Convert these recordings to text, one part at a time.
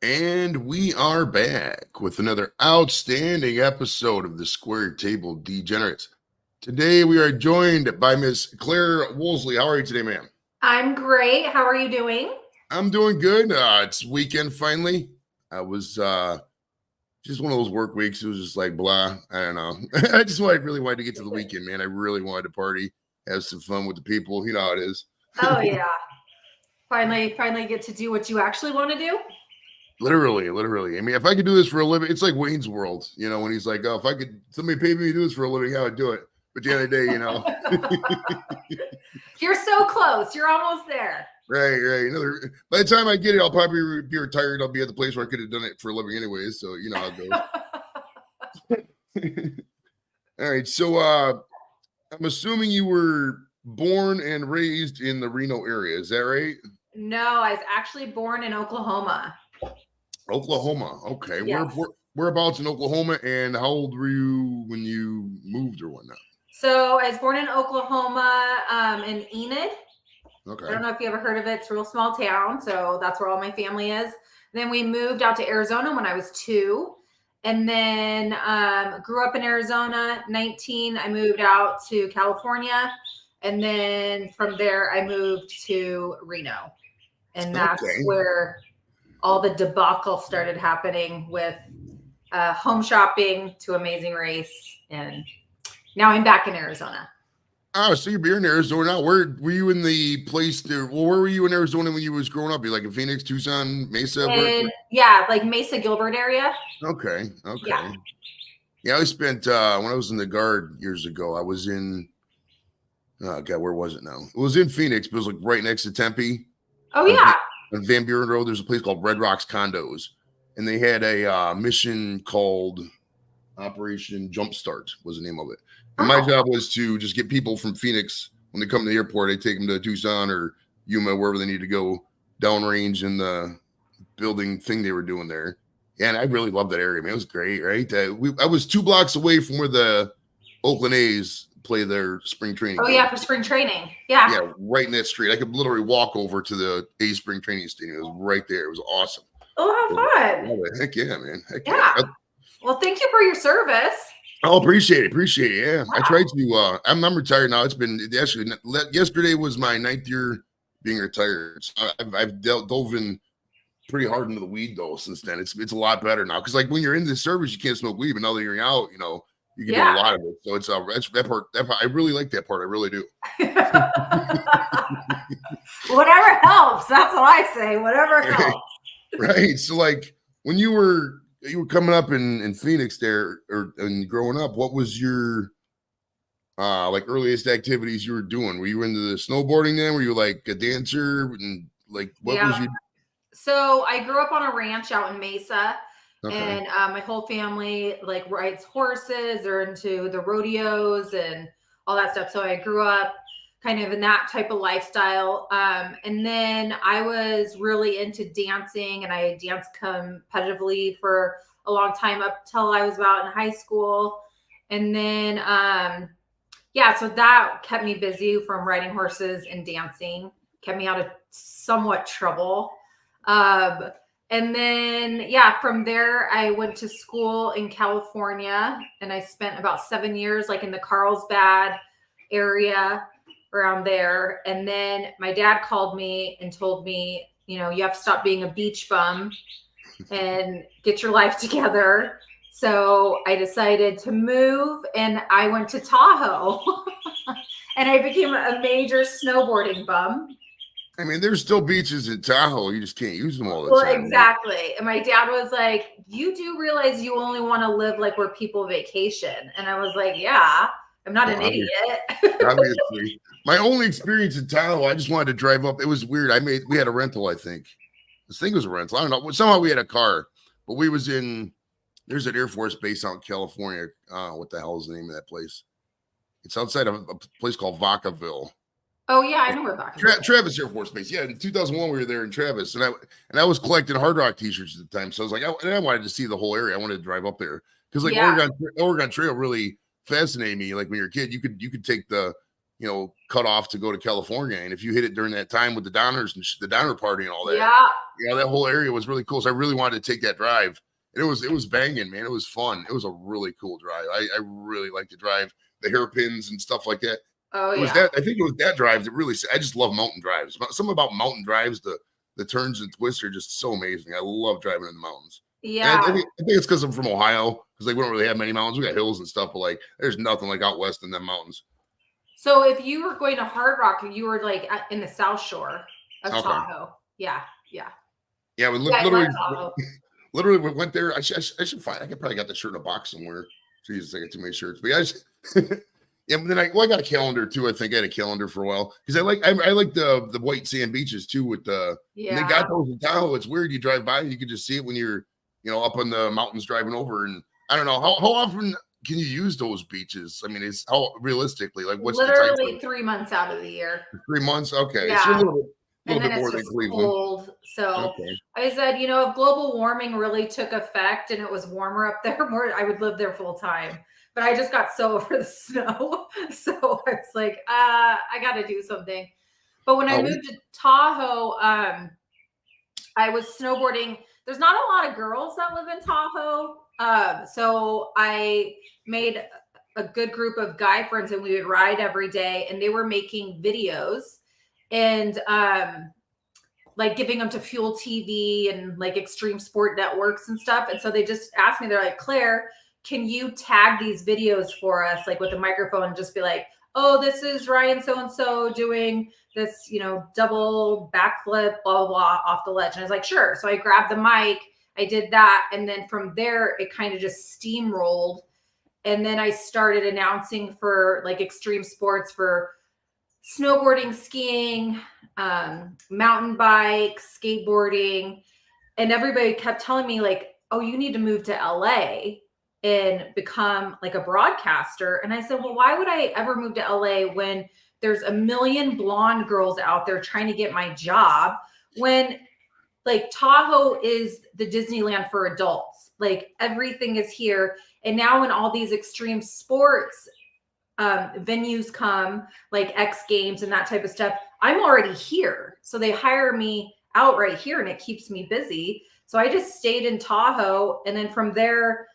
And we are back with another outstanding episode of the Square Table Degenerates. Today we are joined by Miss Clair Woolsey. How are you today, ma'am? I'm great. How are you doing? I'm doing good. It's weekend finally. I was just one of those work weeks. It was just like blah. I don't know. I just really wanted to get to the weekend, man. I really wanted to party, have some fun with the people. You know how it is. Oh yeah. Finally get to do what you actually want to do. Literally. I mean, if I could do this for a living, it's like Wayne's World, when he's like, "Oh, if I could, somebody pay me to do this for a living, I would do it." But at the end of the day, You're so close. You're almost there. right. By the time I get it, I'll probably be retired. I'll be at the place where I could have done it for a living anyways. So you know how it goes. All right. So I'm assuming you were born and raised in the Reno area. Is that right? No, I was actually born in Oklahoma. Oklahoma. Okay. Yes. Whereabouts in Oklahoma, and how old were you when you moved or whatnot? So I was born in Oklahoma, in Enid. Okay. I don't know if you ever heard of it. It's a real small town, so that's where all my family is. Then we moved out to Arizona when I was 2, and then grew up in Arizona. 19, I moved out to California, and then from there I moved to Reno, and that's where all the debacle started happening with home shopping to Amazing Race, and now I'm back in Arizona. Oh, so you're in Arizona. Where were you in the place there? Well, where were you in Arizona when you was growing up? You like in Phoenix, Tucson, Mesa? Yeah, like Mesa Gilbert area. Okay. Yeah, I spent when I was in the Guard years ago. I was in oh god, where was it now? It was in Phoenix, but it was like right next to Tempe. Oh yeah. On Van Buren Road, there's a place called Red Rocks Condos, and they had a mission called Operation Jumpstart was the name of it. And my job was to just get people from Phoenix when they come to the airport. I take them to Tucson or Yuma, wherever they need to go downrange in the building thing they were doing there. And I really loved that area, man. It was great, right? I was 2 blocks away from where the Oakland A's play their spring training. Oh, yeah, for spring training. Yeah. Yeah, right in that street. I could literally walk over to the A's spring training stadium. It was right there. It was awesome. Oh, how fun. Heck yeah, man. Heck yeah. Well, thank you for your service. Oh, appreciate it. Yeah. Wow. I tried to, I'm retired now. It's been actually, yesterday was my 9th year being retired. So I've dove in pretty hard into the weed though since then. It's a lot better now. Cause like when you're in the service, you can't smoke weed, but now that you're out, you can do a lot of it. So it's that part, I really like that part. I really do. Whatever helps. That's what I say. Whatever helps. Right. So like when you were coming up in Phoenix there and growing up, what was your like earliest activities you were doing? Were you into the snowboarding then? Were you like a dancer and like what was you? So I grew up on a ranch out in Mesa. Okay. And my whole family like rides horses. They're into the rodeos and all that stuff. So I grew up kind of in that type of lifestyle. And then I was really into dancing, and I danced competitively for a long time up till I was about in high school. And then, so that kept me busy from riding horses and dancing, kept me out of somewhat trouble. And then, from there, I went to school in California, and I spent about 7 years like in the Carlsbad area around there. And then my dad called me and told me, you have to stop being a beach bum and get your life together. So I decided to move, and I went to Tahoe and I became a major snowboarding bum. I mean, there's still beaches in Tahoe. You just can't use them all the time. Well, exactly. Right? And my dad was like, you do realize you only want to live like where people vacation. And I was like, yeah, I'm not an idiot. Obviously. My only experience in Tahoe, I just wanted to drive up. It was weird. We had a rental, I think. This thing was a rental. I don't know. Somehow we had a car, but we was there's an Air Force base out in California. What the hell is the name of that place? It's outside of a place called Vacaville. Oh yeah, I know where Vacaville. Travis Air Force Base. Yeah, in 2001 we were there in Travis, and I was collecting Hard Rock T-shirts at the time. So I was like, I wanted to see the whole area. I wanted to drive up there because Oregon Trail really fascinated me. Like when you're a kid, you could take the cut off to go to California, and if you hit it during that time with the Downers and the Downer party and all that, that whole area was really cool. So I really wanted to take that drive. And it was banging, man. It was fun. It was a really cool drive. I really like to drive the hairpins and stuff like that. Oh, It was yeah. I think it was that drive that really, I just love mountain drives. Something about mountain drives, the turns and twists are just so amazing. I love driving in the mountains. Yeah. And I think it's because I'm from Ohio, because like we don't really have many mountains. We got hills and stuff, but like there's nothing like out west in them mountains. So if you were going to Hard Rock, you were like in the South Shore of Tahoe. Yeah. Yeah. Yeah. We literally we went there. I should find. I could probably got the shirt in a box somewhere. Jesus, I got too many shirts. But yeah, but then I got a calendar too. I think I had a calendar for a while because I like the white sand beaches too. With the and they got those in Tahoe. It's weird. You drive by and you can just see it when you're up in the mountains driving over. And I don't know how often can you use those beaches. I mean, it's how realistically like what's literally the 3 months out of the year. 3 months. Okay, yeah. So a little And then bit more it's than just Cleveland. cold. So I said, if global warming really took effect and it was warmer up there, I would live there full time. But I just got so over the snow. So I was like, I got to do something. But when I moved to Tahoe, I was snowboarding. There's not a lot of girls that live in Tahoe. So I made a good group of guy friends and we would ride every day and they were making videos and like giving them to Fuel TV and like Extreme Sport Networks and stuff. And so they just asked me, they're like, Claire, can you tag these videos for us, like with a microphone and just be like, oh, this is Ryan so-and-so doing this, double backflip, blah, blah, blah, off the ledge. And I was like, sure. So I grabbed the mic, I did that. And then from there, it kind of just steamrolled. And then I started announcing for like extreme sports for snowboarding, skiing, mountain bike, skateboarding. And everybody kept telling me like, oh, you need to move to LA and become like a broadcaster. And I said, well, why would I ever move to LA when there's a million blonde girls out there trying to get my job, when like Tahoe is the Disneyland for adults, like everything is here. And now when all these extreme sports venues come, like X Games and that type of stuff, I'm already here. So they hire me out right here and it keeps me busy. So I just stayed in Tahoe. And then from there,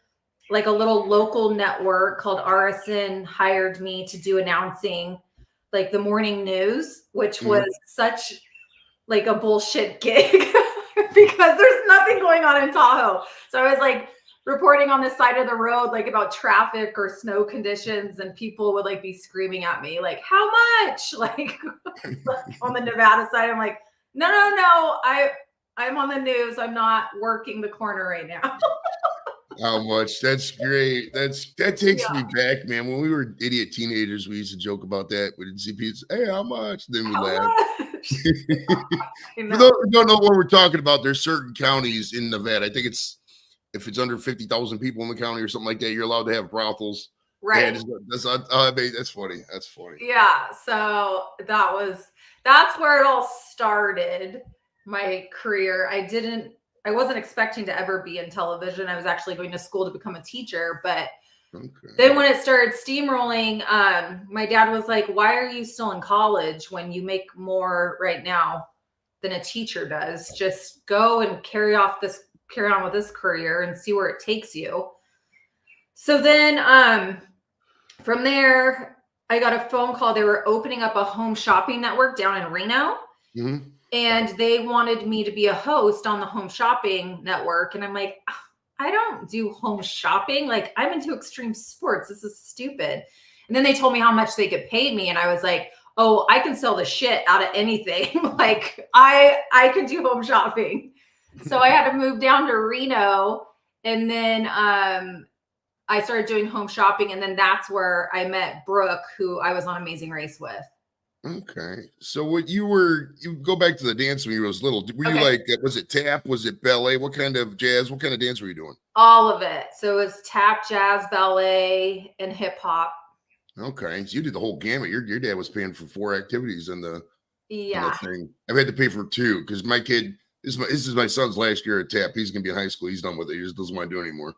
like a little local network called RSN hired me to do announcing like the morning news, which was such like a bullshit gig because there's nothing going on in Tahoe. So I was like reporting on the side of the road, like about traffic or snow conditions, and people would like be screaming at me, like, how much? Like on the Nevada side, I'm like, no, I'm on the news. I'm not working the corner right now. How much? That's great. That takes me back, man. When we were idiot teenagers, we used to joke about that. We didn't see pizza. Hey, how much? Then we laughed. For those who don't know what we're talking about, there's certain counties in Nevada. I think if it's under 50,000 people in the county or something like that, you're allowed to have brothels. Right. That's funny. That's funny. Yeah. So that's where it all started, my career. I wasn't expecting to ever be in television. I was actually going to school to become a teacher. But then when it started steamrolling, my dad was like, why are you still in college when you make more right now than a teacher does? Just go and carry on with this career and see where it takes you. So then from there, I got a phone call. They were opening up a home shopping network down in Reno. Mm-hmm. And they wanted me to be a host on the home shopping network. And I'm like, I don't do home shopping. Like, I'm into extreme sports. This is stupid. And then they told me how much they could pay me. And I was like, oh, I can sell the shit out of anything. Like, I can do home shopping. So I had to move down to Reno. And then I started doing home shopping. And then that's where I met Brooke, who I was on Amazing Race with. Okay. So you go back to the dance when you were little. Were you like, was it tap? Was it ballet? What kind of jazz? What kind of dance were you doing? All of it. So it was tap, jazz, ballet, and hip hop. Okay. So you did the whole gamut. Your dad was paying for 4 activities in the thing. I've had to pay for 2 because my kid, this is my son's last year at tap. He's going to be in high school. He's done with it. He just doesn't want to do it anymore.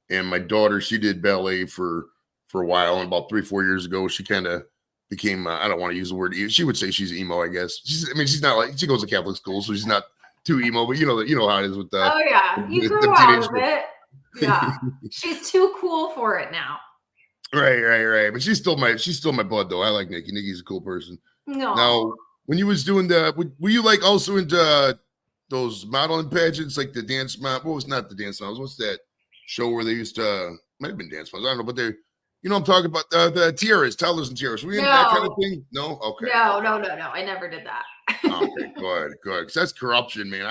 And my daughter, she did ballet for a while. And about 3-4 years ago, she kind of became, I don't want to use the word, she would say she's emo, I guess. She's not like, she goes to Catholic school, so she's not too emo, but you know how it is with the. Oh yeah, you grew out of it. Yeah, she's too cool for it now. Right. But she's still my blood though. I like Nikki. Nikki's a cool person. No. Now, when you was doing were you like also into those modeling pageants, like the dance model? What was not the dance models? What's that show where they used to? Might have been dance models. I don't know, but I'm talking about the tiaras, toddlers and tiaras. Were you into that kind of thing? No. Okay. No. I never did that. Okay, good. Because that's corruption, man.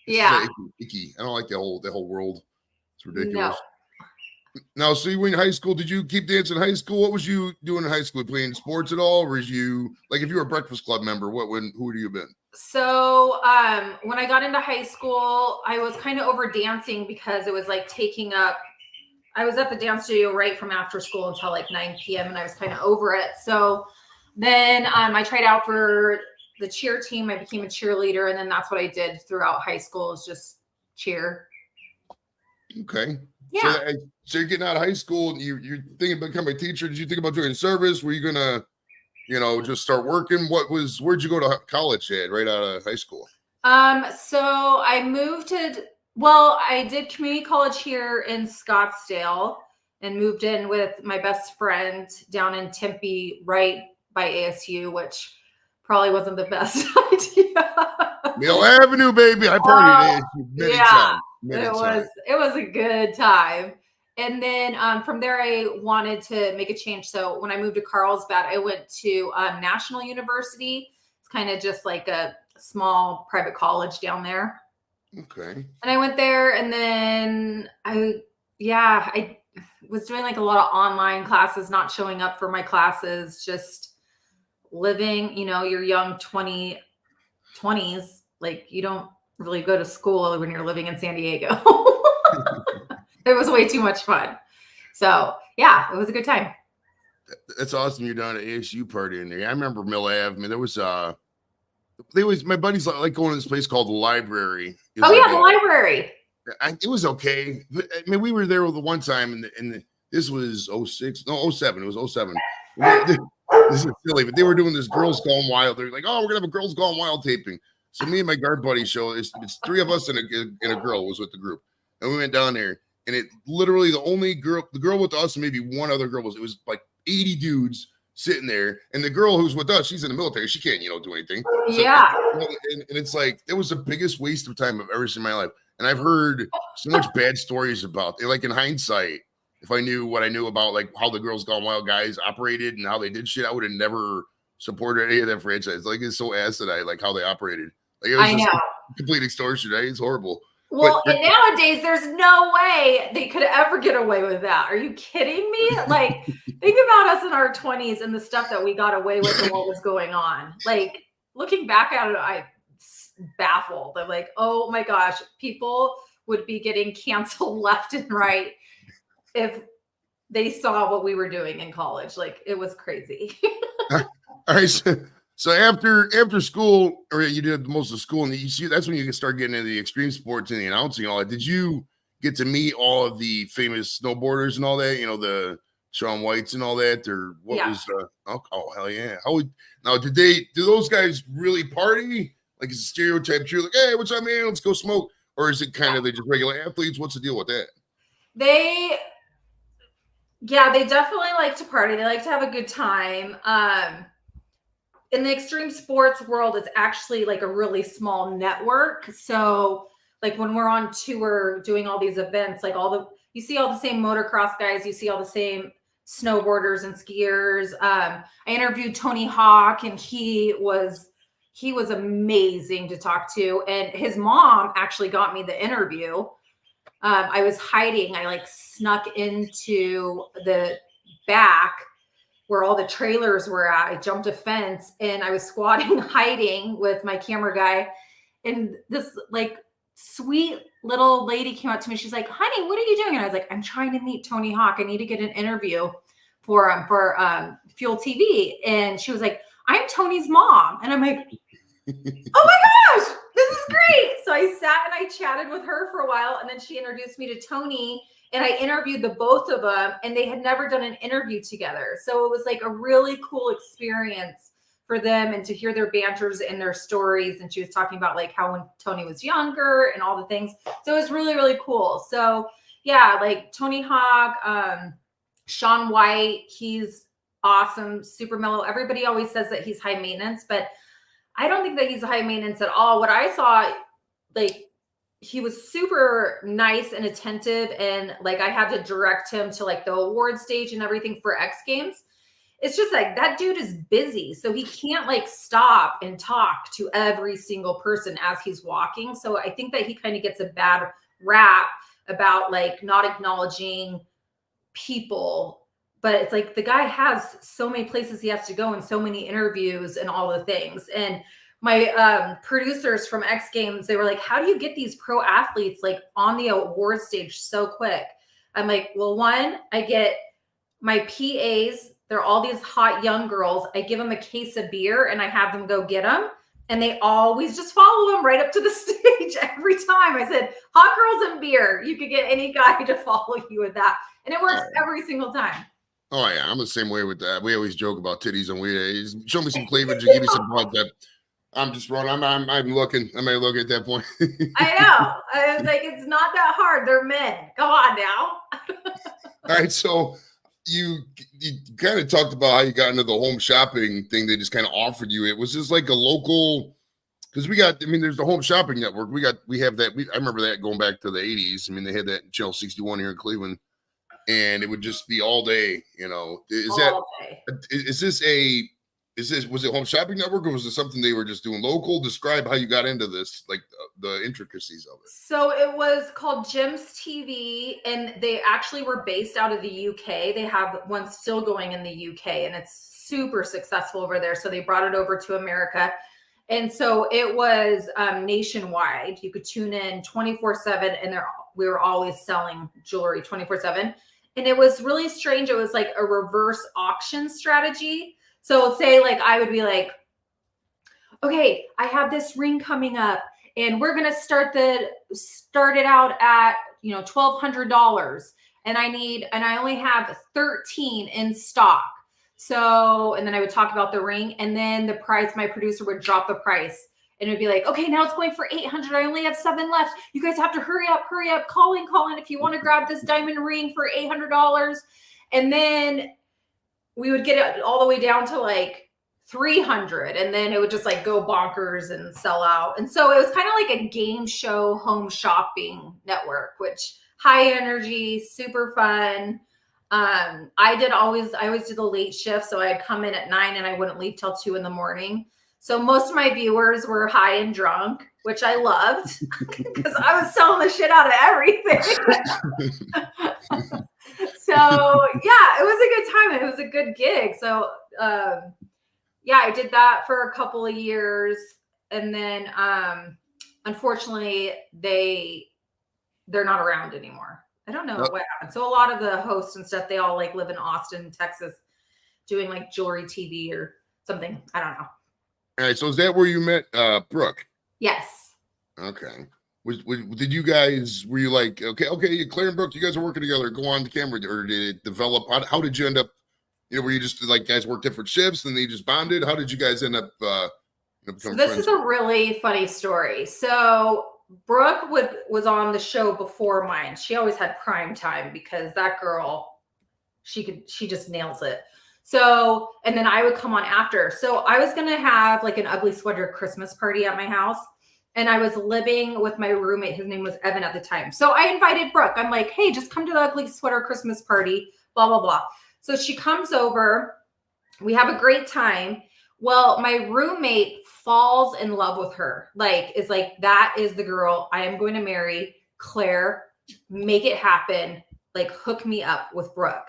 Yeah. Icky. I don't like the whole world. It's ridiculous. No. Now, so you were in high school. Did you keep dancing in high school? What was you doing in high school? Playing sports at all? Or was you like, if you were a Breakfast Club member, who would you been? So when I got into high school, I was kind of over dancing because it was like taking up. I was at the dance studio right from after school until like 9 p.m. and I was kind of over it. So then I tried out for the cheer team. I became a cheerleader, and then that's what I did throughout high school, is just cheer. Okay. Yeah. So you're getting out of high school, and you're thinking about becoming a teacher. Did you think about doing service? Were you gonna, just start working? Where'd you go to college at right out of high school? So I I did community college here in Scottsdale and moved in with my best friend down in Tempe, right by ASU, which probably wasn't the best idea. Mill Avenue, baby. I partied at ASU many times. It was a good time. And then from there, I wanted to make a change. So when I moved to Carlsbad, I went to National University. It's kind of just like a small private college down there. Okay. And I went there, and then I was doing like a lot of online classes, not showing up for my classes, just living, your young 20s, like you don't really go to school when you're living in San Diego. It was way too much fun. So yeah, it was a good time. That's awesome. You're down at ASU partying there. I remember Mill Ave. I mean, there was my buddies like going to this place called the Library. The library. It was okay. I mean, we were there the one time, and this was 07. It was 07. This is silly, but they were doing this Girls Gone Wild. They're like, "Oh, we're gonna have a Girls Gone Wild taping." So me and my guard buddy show. It's three of us and a girl was with the group, and we went down there. And it literally the girl with us and maybe one other girl it was like 80 dudes sitting there. And the girl who's with us, she's in the military. She can't, do anything. So, yeah. And it's like, it was the biggest waste of time I've ever seen in my life. And I've heard so much bad stories about it. Like in hindsight, if I knew what I knew about like how the Girls Gone Wild guys operated and how they did shit, I would have never supported any of that franchise. Like it's so asinine, like how they operated. Like it was just complete extortion, right? It's horrible. Well, and nowadays there's no way they could ever get away with that. Are you kidding me? Like, think about us in our 20s and the stuff that we got away with and what was going on. Like, looking back at it, I'm baffled. I'm like, oh my gosh, people would be getting canceled left and right if they saw what we were doing in college. Like, it was crazy. All right. So after school, or you did most of school, and that's when you can start getting into the extreme sports and the announcing and all that. Did you get to meet all of the famous snowboarders and all that? The Shaun Whites and all that, or what was? Oh hell yeah! Now do those guys really party? Like it's a stereotype? You're like, hey, what's up, man? Let's go smoke, or is it kind of they just regular athletes? What's the deal with that? They definitely like to party. They like to have a good time. In the extreme sports world, it's actually like a really small network. So like when we're on tour doing all these events, like you see all the same motocross guys, you see all the same snowboarders and skiers. I interviewed Tony Hawk, and he was amazing to talk to. And his mom actually got me the interview. I was hiding. I like snuck into the back where all the trailers were at. I jumped a fence and I was squatting, hiding with my camera guy. And this like sweet little lady came up to me. She's like, honey, what are you doing? And I was like, I'm trying to meet Tony Hawk. I need to get an interview for Fuel TV. And she was like, I'm Tony's mom. And I'm like, oh my gosh, this is great. So I sat and I chatted with her for a while. And then she introduced me to Tony. And I interviewed the both of them, and they had never done an interview together. So it was like a really cool experience for them and to hear their banters and their stories. And she was talking about like how when Tony was younger and all the things. So it was really, really cool. So yeah, like Tony Hawk, Shaun White, he's awesome, super mellow. Everybody always says that he's high maintenance, but I don't think that he's high maintenance at all. What I saw, like, he was super nice and attentive, and like I had to direct him to like the award stage and everything for X Games. It's just like that dude is busy, so he can't like stop and talk to every single person as he's walking. So I think that he kind of gets a bad rap about like not acknowledging people, but it's like the guy has so many places he has to go and so many interviews and all the things. And my producers from X Games, they were like, how do you get these pro athletes like on the award stage so quick? I'm like, well, one, I get my PAs. They're all these hot young girls. I give them a case of beer and I have them go get them. And they always just follow them right up to the stage every time. I said, hot girls and beer. You could get any guy to follow you with that. And it works every single time. Oh, yeah. I'm the same way with that. We always joke about titties and we show me some cleavage and give me some butt that I'm just running. I'm looking. I may look at that point. I know. I was like, it's not that hard. They're men. Go on now. All right. So you kind of talked about how you got into the home shopping thing. They just kind of offered you. It was just like a local, because there's the Home Shopping Network. We have that. I remember that going back to the 80s. I mean, they had that in Channel 61 here in Cleveland, and it would just be all day. Was it Home Shopping Network, or was it something they were just doing local? Describe how you got into this, like the intricacies of it. So it was called Jim's TV, and they actually were based out of the UK. They have one still going in the UK, and it's super successful over there. So they brought it over to America. And so it was nationwide. You could tune in 24/7, and we were always selling jewelry 24/7. And it was really strange. It was like a reverse auction strategy. So say like I would be like, okay, I have this ring coming up and we're going to start it out at, $1,200, and I only have 13 in stock. So, and then I would talk about the ring, and then the price, my producer would drop the price, and it would be like, okay, now it's going for 800. I only have 7 left. You guys have to hurry up, call in if you want to grab this diamond ring for $800. And then we would get it all the way down to like 300, and then it would just like go bonkers and sell out. And so it was kind of like a game show home shopping network, which high energy, super fun. I always did the late shift. So I'd come in at 9 and I wouldn't leave till 2 a.m. So most of my viewers were high and drunk, which I loved because I was selling the shit out of everything. So yeah, it was a good time. It was a good gig. So yeah, I did that for a couple of years, and then unfortunately they're not around anymore. I don't know what happened. So a lot of the hosts and stuff, they all like live in Austin, Texas, doing like jewelry TV or something. I don't know. All right. So is that where you met Brooke? Yes. Okay. Did you guys, were you like, okay, Claire and Brooke, you guys are working together, go on the camera, or did it develop? How did you end up, were you just like guys work different shifts and they just bonded? How did you guys end up becoming this friends? Is a really funny story. So Brooke was on the show before mine. She always had prime time because that girl, she just nails it. So, and then I would come on after. So I was going to have like an ugly sweater Christmas party at my house. And I was living with my roommate. His name was Evan at the time. So I invited Brooke. I'm like, hey, just come to the ugly sweater Christmas party, blah, blah, blah. So she comes over. We have a great time. Well, my roommate falls in love with her. Is like, that is the girl I am going to marry. Claire, make it happen. Like, hook me up with Brooke.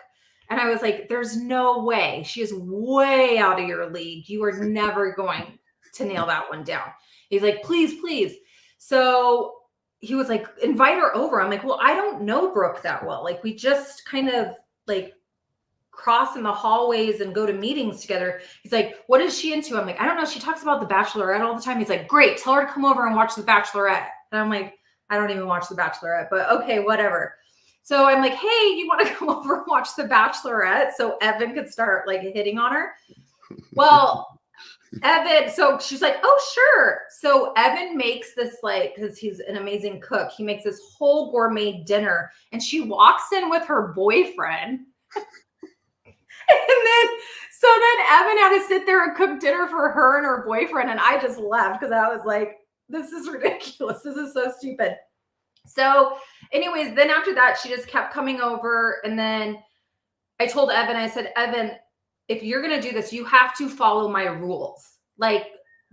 And I was like, there's no way. She is way out of your league. You are never going to nail that one down. He's like, please, please. So he was like, invite her over. I'm like, well, I don't know Brooke that well. Like, we just kind of like cross in the hallways and go to meetings together. He's like, what is she into? I'm like, I don't know. She talks about The Bachelorette all the time. He's like, great. Tell her to come over and watch The Bachelorette. And I'm like, I don't even watch The Bachelorette, but okay, whatever. So I'm like, hey, you want to come over and watch The Bachelorette so Evan could start like hitting on her? Well, Evan, so she's like, oh, sure. So Evan makes this, like, because he's an amazing cook, he makes this whole gourmet dinner, and she walks in with her boyfriend. So then Evan had to sit there and cook dinner for her and her boyfriend, and I just left because I was like, this is ridiculous. This is so stupid. So anyways, then after that, she just kept coming over, and then I told Evan, I said, Evan, if you're going to do this, you have to follow my rules. Like,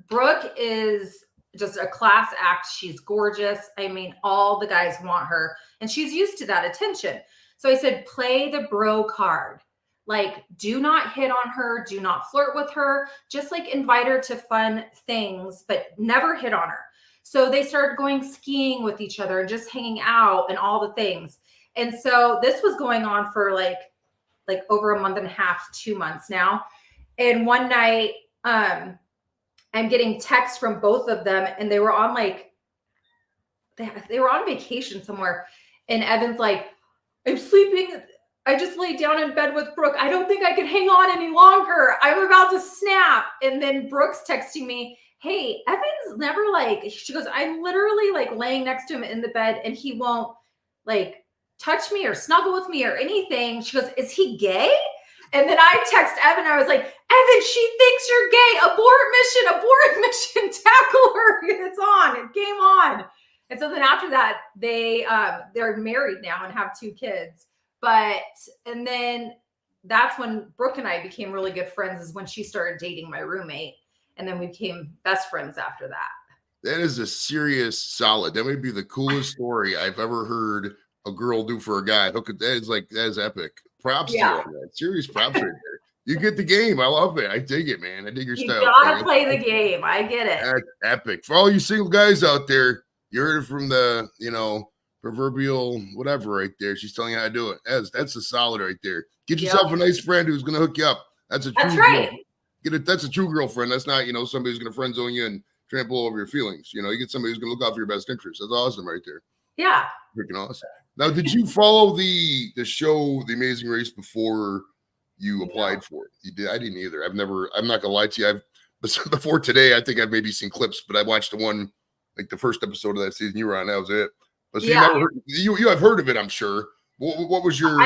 Brooke is just a class act. She's gorgeous. I mean, all the guys want her, and she's used to that attention. So I said, play the bro card. Like, do not hit on her. Do not flirt with her. Just like invite her to fun things, but never hit on her. So they started going skiing with each other and just hanging out and all the things. And so this was going on for like over a month and a half, 2 months now. And one night, I'm getting texts from both of them, and they were on they were on vacation somewhere. And Evan's like, I'm sleeping. I just laid down in bed with Brooke. I don't think I can hang on any longer. I'm about to snap. And then Brooke's texting me, hey, Evan's never she goes, I'm literally like laying next to him in the bed, and he won't like touch me or snuggle with me or anything. She goes, is he gay? And then I text Evan. I was like, Evan, she thinks you're gay. Abort mission, tackle her. It's on. Game on. And so then after that, they're married now and have 2 kids. And then that's when Brooke and I became really good friends, is when she started dating my roommate. And then we became best friends after that. That is a serious solid. That might be the coolest story I've ever heard a girl do for a guy. Look at that. That is epic. Props to you on that. Serious props right there. You get the game. I love it. I dig it, man. I dig your style. You gotta play the game. I get it. That's epic. For all you single guys out there, you heard it from the, proverbial whatever right there. She's telling you how to do it. That's a solid right there. Get yourself a nice friend who's gonna hook you up. That's right. That's a true girlfriend. That's not, somebody who's gonna friend zone you and trample over your feelings. You get somebody who's gonna look out for your best interest. That's awesome right there. Yeah. Freaking awesome. Now, did you follow the show The Amazing Race before you applied for it? You did. I didn't either. I'm not gonna lie to you. Before today, I think I've maybe seen clips, but I watched the one, like the first episode of that season you were on. That was it. But so you have heard of it, I'm sure. What was your?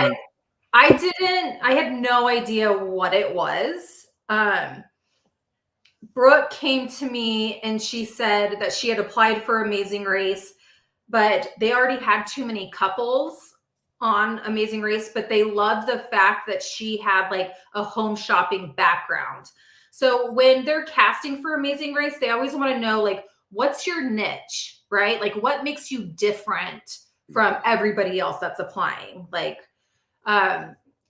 I didn't. I had no idea what it was. Brooke came to me and she said that she had applied for Amazing Race, but they already had too many couples on Amazing Race, but they loved the fact that she had like a home shopping background. So when they're casting for Amazing Race, they always want to know, like, what's your niche, right? Like, what makes you different from everybody else that's applying? Like,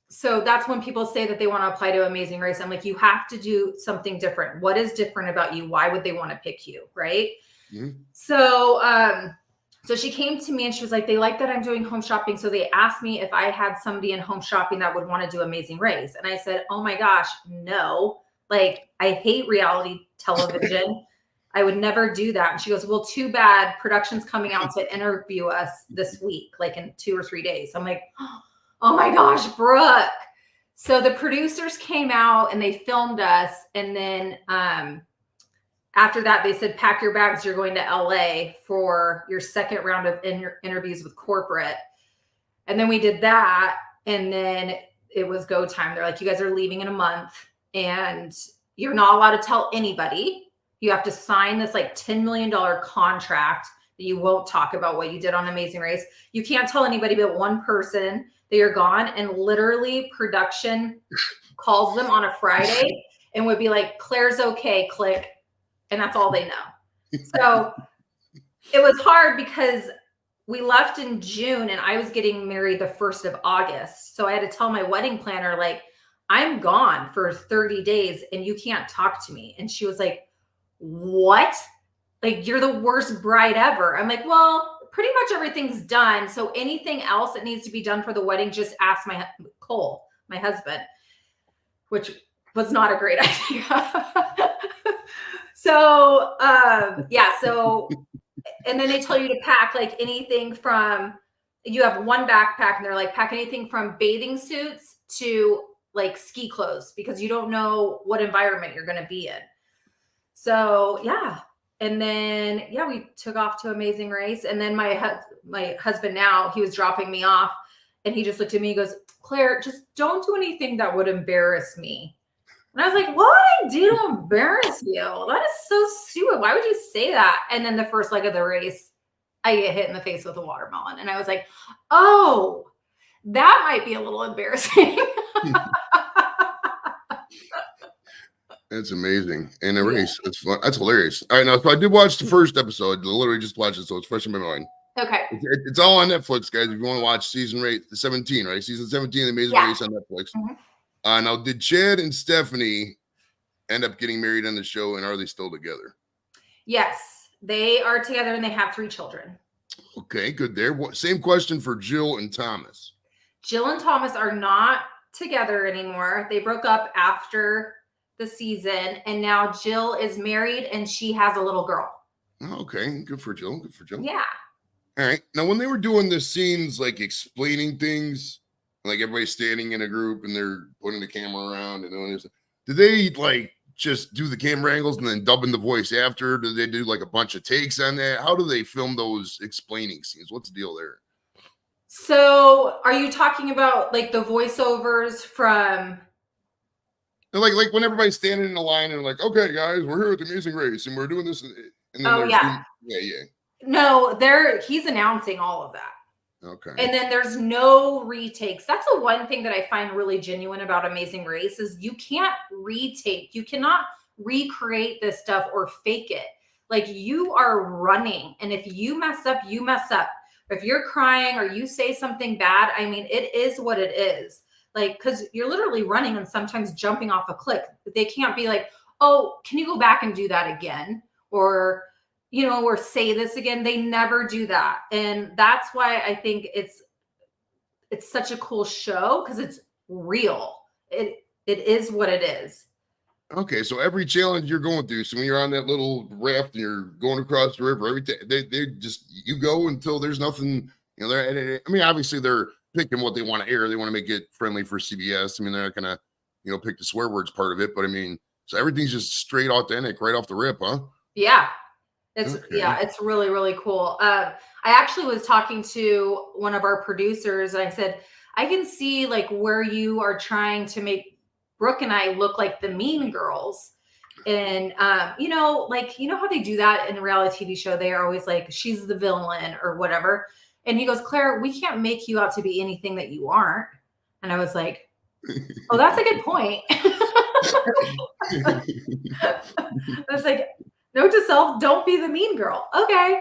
so that's when people say that they want to apply to Amazing Race. I'm like, you have to do something different. What is different about you? Why would they want to pick you, right? Mm-hmm. So she came to me and she was like, they like that I'm doing home shopping. So they asked me if I had somebody in home shopping that would want to do Amazing Race. And I said, oh my gosh, no. Like, I hate reality television. I would never do that. And she goes, well, too bad. Production's coming out to interview us this week, like in 2 or 3 days. I'm like, oh my gosh, Brooke. So the producers came out and they filmed us. And then after that, they said, pack your bags. You're going to LA for your second round of interviews with corporate. And then we did that. And then it was go time. They're like, you guys are leaving in a month and you're not allowed to tell anybody. You have to sign this like $10 million contract that you won't talk about what you did on Amazing Race. You can't tell anybody but one person that you're gone. And literally production calls them on a Friday and would be like, Claire's okay, click. And that's all they know. So it was hard because we left in June and I was getting married the 1st of August. So I had to tell my wedding planner, like, I'm gone for 30 days and you can't talk to me. And she was like, what? Like, you're the worst bride ever. I'm like, well, pretty much everything's done. So anything else that needs to be done for the wedding, just ask Cole, my husband, which was not a great idea. So, so, and then they tell you to pack like anything from, you have one backpack and they're like, pack anything from bathing suits to like ski clothes because you don't know what environment you're going to be in. So yeah. And then, yeah, we took off to Amazing Race. And then my husband now, he was dropping me off and he just looked at me and goes, Claire, just don't do anything that would embarrass me. And I was like, what would I do to embarrass you? That is so stupid. Why would you say that? And then the first leg of the race, I get hit in the face with a watermelon. And I was like, oh, that might be a little embarrassing. That's amazing. And a race. That's fun. That's hilarious. All right, now, so I did watch the first episode. I literally just watched it, so it's fresh in my mind. Okay. It's all on Netflix, guys. If you want to watch season 17, right? Season 17 of Amazing Race on Netflix. Mm-hmm. Now, did Chad and Stephanie end up getting married on the show, and are they still together? Yes, they are together, and they have 3 children. Okay, good there. Same question for Jill and Thomas. Jill and Thomas are not together anymore. They broke up after the season, and now Jill is married, and she has a little girl. Oh, okay, good for Jill. Good for Jill. Yeah. All right. Now, when they were doing the scenes, like explaining things, like everybody's standing in a group and they're putting the camera around and doing this, did they like just do the camera angles and then dubbing the voice after? Do they do like a bunch of takes on that? How do they film those explaining scenes? What's the deal there? So, are you talking about like the voiceovers from? Like when everybody's standing in a line and like, okay, guys, we're here at the Amazing Race and we're doing this. And then yeah. No, he's announcing all of that. Okay. And then there's no retakes. That's the one thing that I find really genuine about Amazing Race is you can't retake. You cannot recreate this stuff or fake it. Like you are running. And if you mess up, you mess up. If you're crying or you say something bad, I mean, it is what it is. Like, because you're literally running and sometimes jumping off a cliff. They can't be like, oh, can you go back and do that again? Or, or say this again. They never do that. And that's why I think it's such a cool show because it's real. It is what it is. Okay, so every challenge you're going through, so when you're on that little raft and you're going across the river, they just, you go until there's nothing, I mean, obviously they're picking what they want to air. They want to make it friendly for CBS. I mean, they're not going to, pick the swear words part of it, but I mean, so everything's just straight authentic right off the rip, huh? Yeah. It's really, really cool. I actually was talking to one of our producers and I said, I can see like where you are trying to make Brooke and I look like the mean girls. And, how they do that in a reality TV show, they are always like, she's the villain or whatever. And he goes, Claire, we can't make you out to be anything that you aren't. And I was like, oh, that's a good point. I was like, note to self, don't be the mean girl. Okay.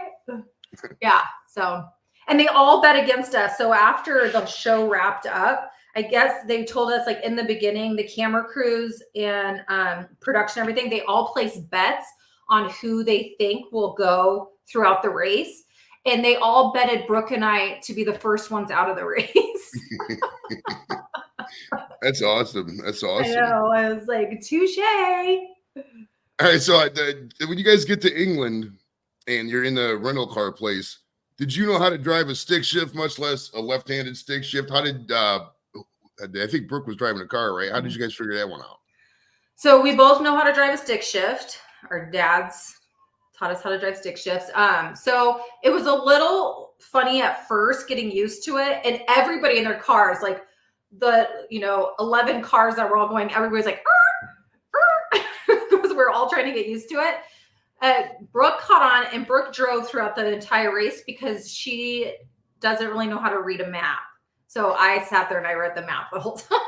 Yeah. So, and they all bet against us. So after the show wrapped up, I guess they told us like in the beginning, the camera crews and production, everything, they all place bets on who they think will go throughout the race. And they all betted Brooke and I to be the first ones out of the race. That's awesome. That's awesome. I know. I was like, touche. All right. So when you guys get to England and you're in the rental car place, did you know how to drive a stick shift, much less a left-handed stick shift? How did I think Brooke was driving a car, right? How did you guys figure that one out? So we both know how to drive a stick shift. Our dads taught us how to drive stick shifts. So it was a little funny at first getting used to it. And everybody in their cars, like the 11 cars that were all going, everybody's like, because we're all trying to get used to it. Brooke caught on and Brooke drove throughout the entire race because she doesn't really know how to read a map. So I sat there and I read the map the whole time.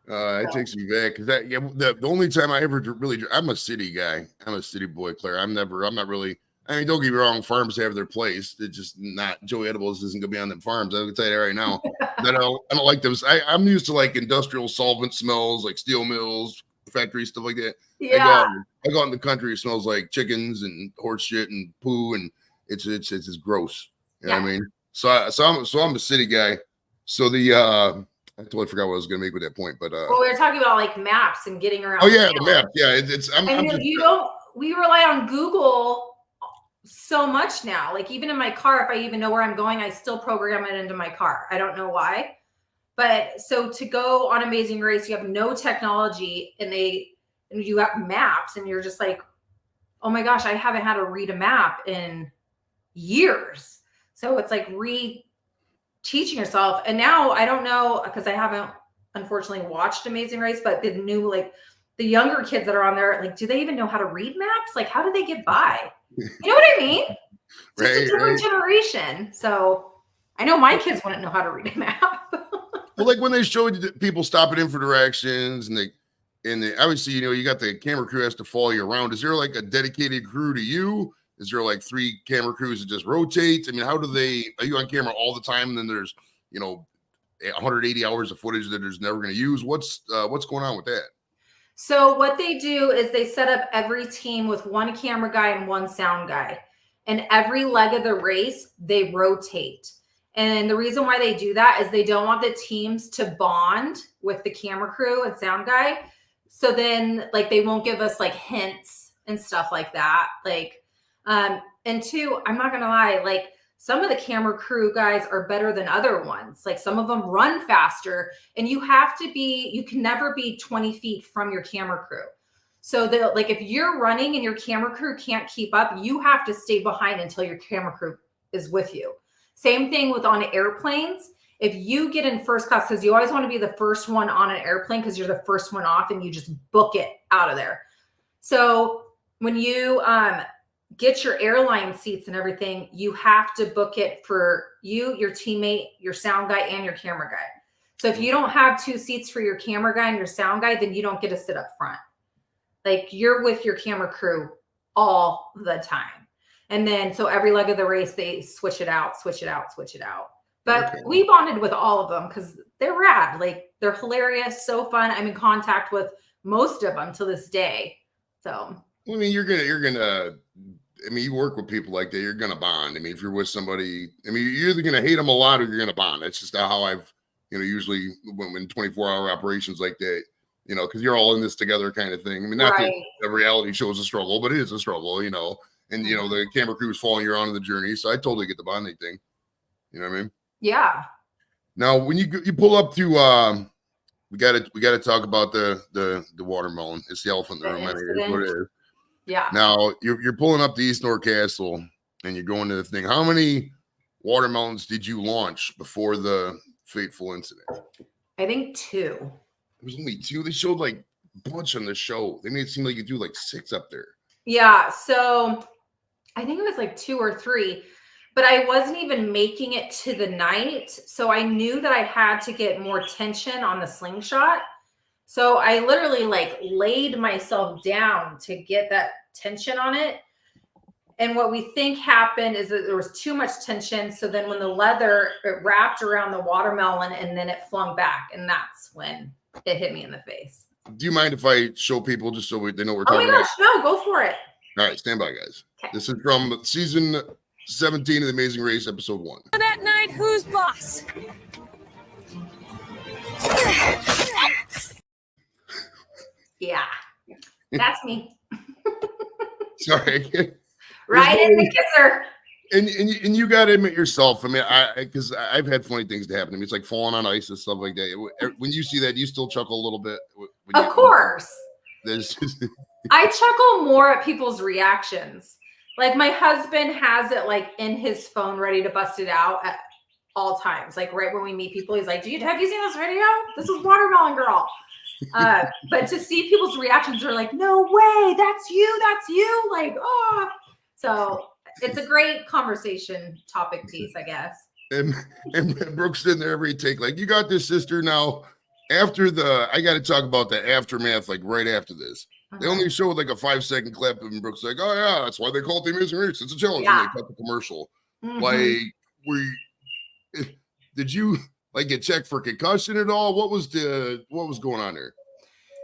It takes me back because the only time I ever really, I'm a city guy. I'm a city boy, Claire. I'm not really, I mean, don't get me wrong, farms have their place. It's just not, Joey Edibles isn't going to be on them farms. I can tell you that right now. I don't like those. I'm used to like industrial solvent smells, like steel mills, factories, stuff like that. Yeah. I go out in the country, it smells like chickens and horse shit and poo, and it's just gross. You know what I mean? So I'm a city guy. So I totally forgot what I was going to make with that point, but well, we were talking about like maps and getting around. Oh yeah, the map. Yeah, we rely on Google so much now. Like even in my car, if I even know where I'm going, I still program it into my car. I don't know why, But so to go on Amazing Race, you have no technology, and you have maps, and you're just like, oh my gosh, I haven't had to read a map in years. So it's like teaching yourself. And now I don't know, because I haven't unfortunately watched Amazing Race, but the new, like the younger kids that are on there, like, do they even know how to read maps? Like, how do they get by? You know what I mean? Just a different generation. So I know my kids wouldn't know how to read a map. Well, like when they showed people stopping in for directions, and obviously, you got the camera crew has to follow you around. Is there like a dedicated crew to you? Is there like 3 camera crews that just rotate? I mean, are you on camera all the time? And then there's, 180 hours of footage that there's never going to use. What's going on with that? So what they do is they set up every team with 1 camera guy and 1 sound guy. And every leg of the race, they rotate. And the reason why they do that is they don't want the teams to bond with the camera crew and sound guy. So then, like, they won't give us like hints and stuff like that. Like, and 2, I'm not gonna lie, like some of the camera crew guys are better than other ones. Like some of them run faster, and you can never be 20 feet from your camera crew. So like if you're running and your camera crew can't keep up, you have to stay behind until your camera crew is with you. Same thing with on airplanes. If you get in first class, because you always want to be the first one on an airplane because you're the first one off and you just book it out of there. So when you get your airline seats and everything, you have to book it for you, your teammate, your sound guy, and your camera guy. So if you don't have 2 seats for your camera guy and your sound guy, then you don't get to sit up front. Like you're with your camera crew all the time. And then, so every leg of the race, they switch it out. But we bonded with all of them because they're rad. Like they're hilarious, so fun. I'm in contact with most of them to this day. So, I mean, you work with people like that, you're going to bond. I mean, if you're with somebody, you're either going to hate them a lot or you're going to bond. That's just how I've, usually when 24-hour operations like that, because you're all in this together kind of thing. I mean, not that a reality show is a struggle, but it is a struggle, and the camera crew is following you on the journey. So I totally get the bonding thing. You know what I mean? Yeah. Now, when you pull up to, we got to talk about the watermelon. It's the elephant in the room. I mean, it's what it is. Yeah. Now you're pulling up the East North Castle and you're going to the thing. How many watermelons did you launch before the fateful incident? I think 2. It was only 2. They showed like a bunch on the show. They made it seem like you threw like 6 up there. Yeah. So I think it was like 2 or 3, but I wasn't even making it to the night. So I knew that I had to get more tension on the slingshot. So I literally like laid myself down to get that tension on it. And what we think happened is that there was too much tension. So then when the leather, it wrapped around the watermelon and then it flung back. And that's when it hit me in the face. Do you mind if I show people just so they know what we're talking about? Oh my gosh, no, go for it. All right, stand by, guys. Okay. This is from season 17 of The Amazing Race, episode 1. That night, who's boss? Yeah, that's me. Sorry. Right in the kisser. And you got to admit yourself. I mean, because I've had funny things to happen to me. It's like falling on ice and stuff like that. When you see that, you still chuckle a little bit. Of course. I chuckle more at people's reactions. Like my husband has it like in his phone ready to bust it out at all times. Like right when we meet people, he's like, have you seen this video? This is Watermelon Girl. But to see people's reactions are like, no way, that's you. Like, oh. So it's a great conversation topic piece, I guess. And Brooke's in there every take, like, you got this, sister. Now, I got to talk about the aftermath, like right after this. They only showed like a 5-second clip, and Brooke's like, oh yeah, that's why they call it The Amazing Race. It's a challenge. Yeah. And they cut the commercial. Mm-hmm. Like, did you like get checked for concussion at all? What was going on there?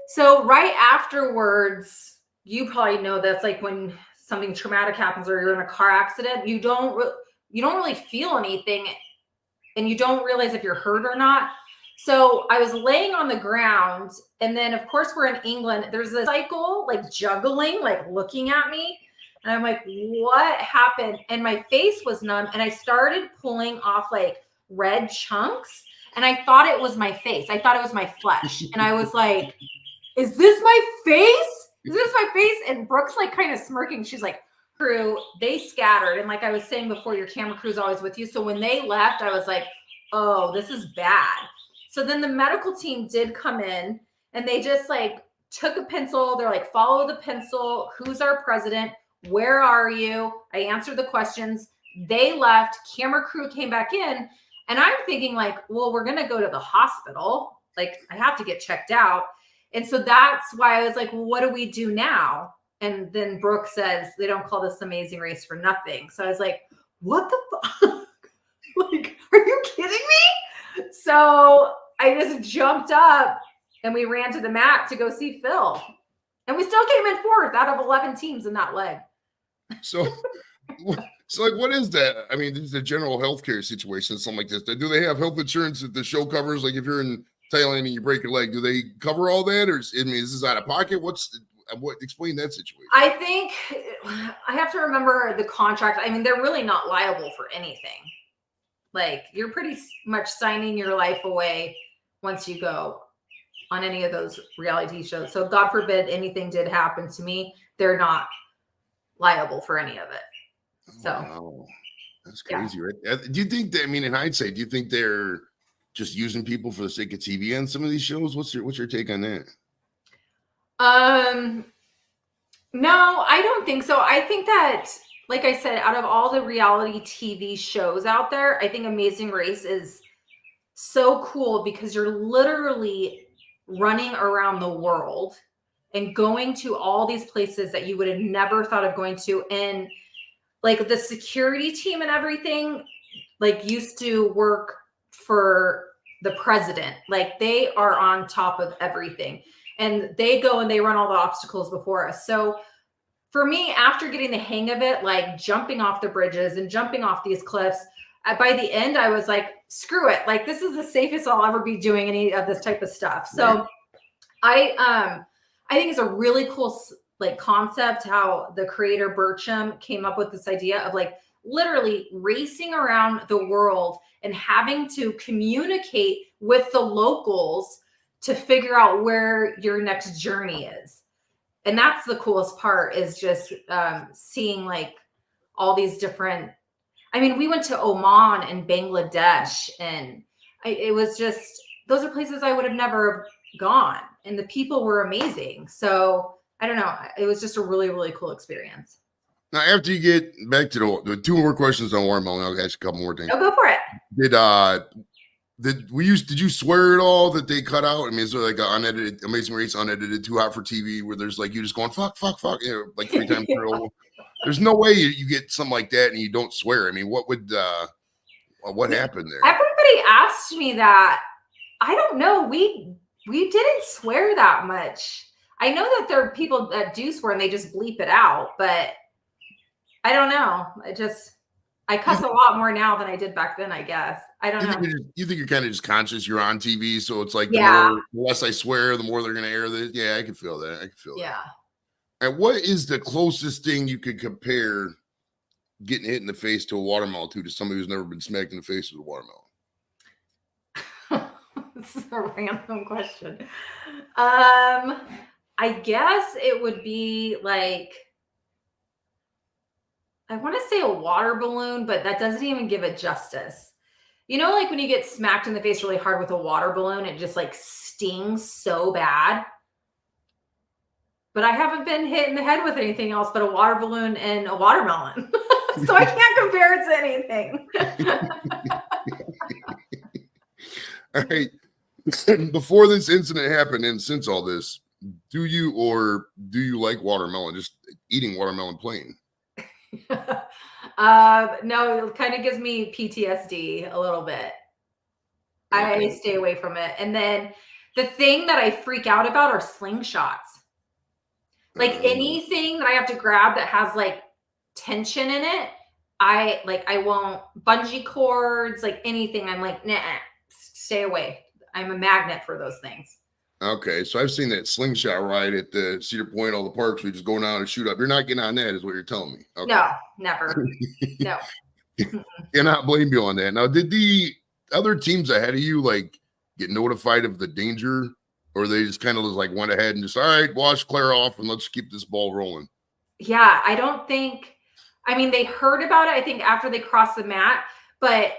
So right afterwards, you probably know that's like when something traumatic happens or you're in a car accident, you don't really feel anything and you don't realize if you're hurt or not. So I was laying on the ground, and then of course we're in England. There's a cycle like juggling, like looking at me. And I'm like, what happened? And my face was numb, and I started pulling off like red chunks. and I thought it was my face. I thought it was my flesh. And I was like, is this my face? Is this my face? And Brooke's like kind of smirking. She's like, crew, they scattered. And like I was saying before, your camera crew's always with you. So when they left, I was like, oh, this is bad. So then the medical team did come in and they just like took a pencil. They're like, follow the pencil. Who's our president? Where are you? I answered the questions. They left. Camera crew came back in. And I'm thinking like, well, we're going to go to the hospital. Like I have to get checked out. And so that's why I was like, well, what do we do now? And then Brooke says, they don't call this Amazing Race for nothing. So I was like, what the fuck? Like, are you kidding me? So I just jumped up and we ran to the mat to go see Phil. And we still came in fourth out of 11 teams in that leg. So like, what is that? I mean, this is a general healthcare situation, something like this. Do they have health insurance that the show covers? Like if you're in Thailand and you break your leg, do they cover all that? Or is this out of pocket? Explain that situation. I think I have to remember the contract. I mean, they're really not liable for anything. Like you're pretty much signing your life away once you go on any of those reality shows. So God forbid anything did happen to me, they're not liable for any of it. So wow. That's crazy, yeah. Right? Do you think that, I mean, in hindsight, do you think they're just using people for the sake of TV on some of these shows? What's your take on that? No, I don't think so. I think that, like I said, out of all the reality TV shows out there, I think Amazing Race is so cool because you're literally running around the world and going to all these places that you would have never thought of going to. And like the security team and everything, like used to work for the president. Like they are on top of everything. And they go and they run all the obstacles before us. So for me, after getting the hang of it, like jumping off the bridges and jumping off these cliffs, by the end, I was like, screw it. Like, this is the safest I'll ever be doing any of this type of stuff. So I think it's a really cool like concept how the creator Bertram came up with this idea of like literally racing around the world and having to communicate with the locals to figure out where your next journey is. And that's the coolest part is just seeing like all these different, I mean, we went to Oman and Bangladesh and it was just, those are places I would have never gone and the people were amazing. So I don't know. It was just a really, really cool experience. Now, after you get back to the two more questions on watermelon, I'll ask you a couple more things. Oh, go for it. Did you swear at all that they cut out? I mean, is there like an unedited Amazing Race, unedited, too hot for TV, where there's like you just going fuck, you know, like 3 times through? There's no way you get something like that and you don't swear. I mean, what happened there? Everybody asked me that. I don't know. We didn't swear that much. I know that there are people that do swear and they just bleep it out, but I don't know. I cuss a lot more now than I did back then, I guess. I don't know. You think you're kind of just conscious you're on TV, so it's like the less I swear, the more they're going to air this. Yeah, I can feel that. Yeah. And what is the closest thing you could compare getting hit in the face to a watermelon to somebody who's never been smacked in the face with a watermelon? This is a random question. I guess it would be like, I want to say a water balloon, but that doesn't even give it justice. You know, like when you get smacked in the face really hard with a water balloon, it just like stings so bad. But I haven't been hit in the head with anything else but a water balloon and a watermelon. So I can't compare it to anything. All right. Before this incident happened and since all this, do you like watermelon, just eating watermelon plain? No, it kind of gives me PTSD a little bit. Okay. I stay away from it. And then the thing that I freak out about are slingshots. Like anything that I have to grab that has like tension in it, I won't. Bungee cords, like anything, I'm like, nah, stay away. I'm a magnet for those things. Okay, so I've seen that slingshot ride at the Cedar Point, all the parks. We just go down and shoot up. You're not getting on that, is what you're telling me. Okay. No, never. No. Cannot blame you on that. Now, other teams ahead of you like get notified of the danger, or they just kind of like went ahead and just, all right, wash Claire off and let's keep this ball rolling? Yeah, I don't think. I mean, they heard about it, I think, after they crossed the mat, but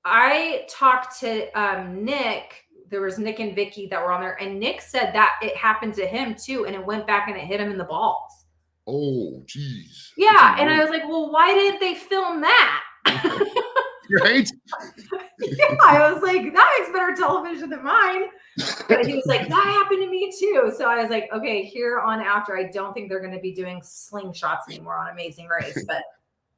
I talked to Nick. There was Nick and Vicky that were on there, and Nick said that it happened to him too, and it went back and it hit him in the balls. Oh, geez. Yeah, and I was like, well, why didn't they film that? Right? Yeah, I was like, that makes better television than mine. But he was like, that happened to me too. So I was like, okay, here on after, I don't think they're going to be doing slingshots anymore on Amazing Race, but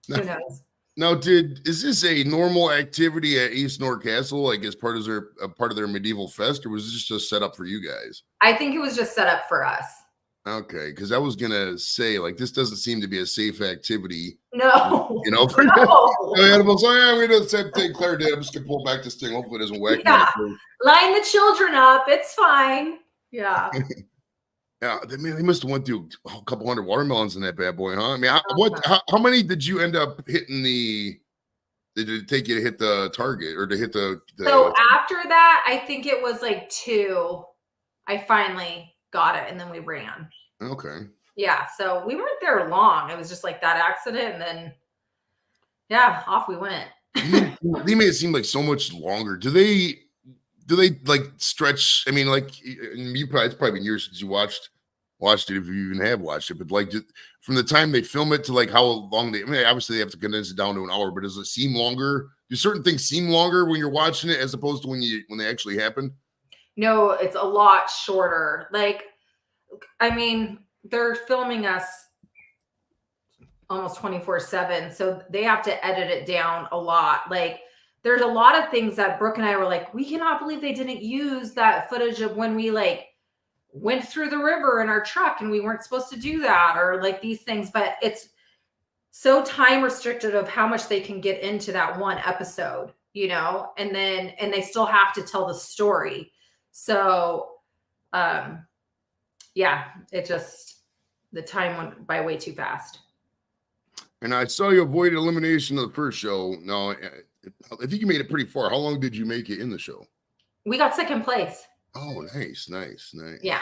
who knows? Now, is this a normal activity at East North Castle, like as part of their medieval fest, or was this just set up for you guys? I think it was just set up for us. Okay, because I was gonna say, like, this doesn't seem to be a safe activity. No, For no. animals. Oh, yeah, we did the same thing Claire did. I'm just gonna pull back this thing. Hopefully, it doesn't whack me. Yeah. Line the children up. It's fine. Yeah. Yeah, they must have went through a couple hundred watermelons in that bad boy, huh? I mean, how many did you end up hitting did it take you to hit the target or to hit the So after that, I think it was like 2. I finally got it, and then we ran. Okay. Yeah, so we weren't there long. It was just like that accident, and then yeah, off we went. They made it seem like so much longer. Do they like stretch? I mean, like it's probably been years since you watched it, if you even have watched it, but like from the time they film it to like how long I mean, obviously they have to condense it down to an hour, but does it seem longer? Do certain things seem longer when you're watching it as opposed to when they actually happen? No, it's a lot shorter. Like, I mean, they're filming us almost 24/7, so they have to edit it down a lot. Like, there's a lot of things that Brooke and I were like, we cannot believe they didn't use that footage of when we like went through the river in our truck and we weren't supposed to do that, or like these things. But it's so time restricted of how much they can get into that one episode, and they still have to tell the story. So, yeah, the time went by way too fast. And I saw you avoid elimination of the first show. No, I think you made it pretty far. How long did you make it in the show? We got second place. Oh, nice. Yeah,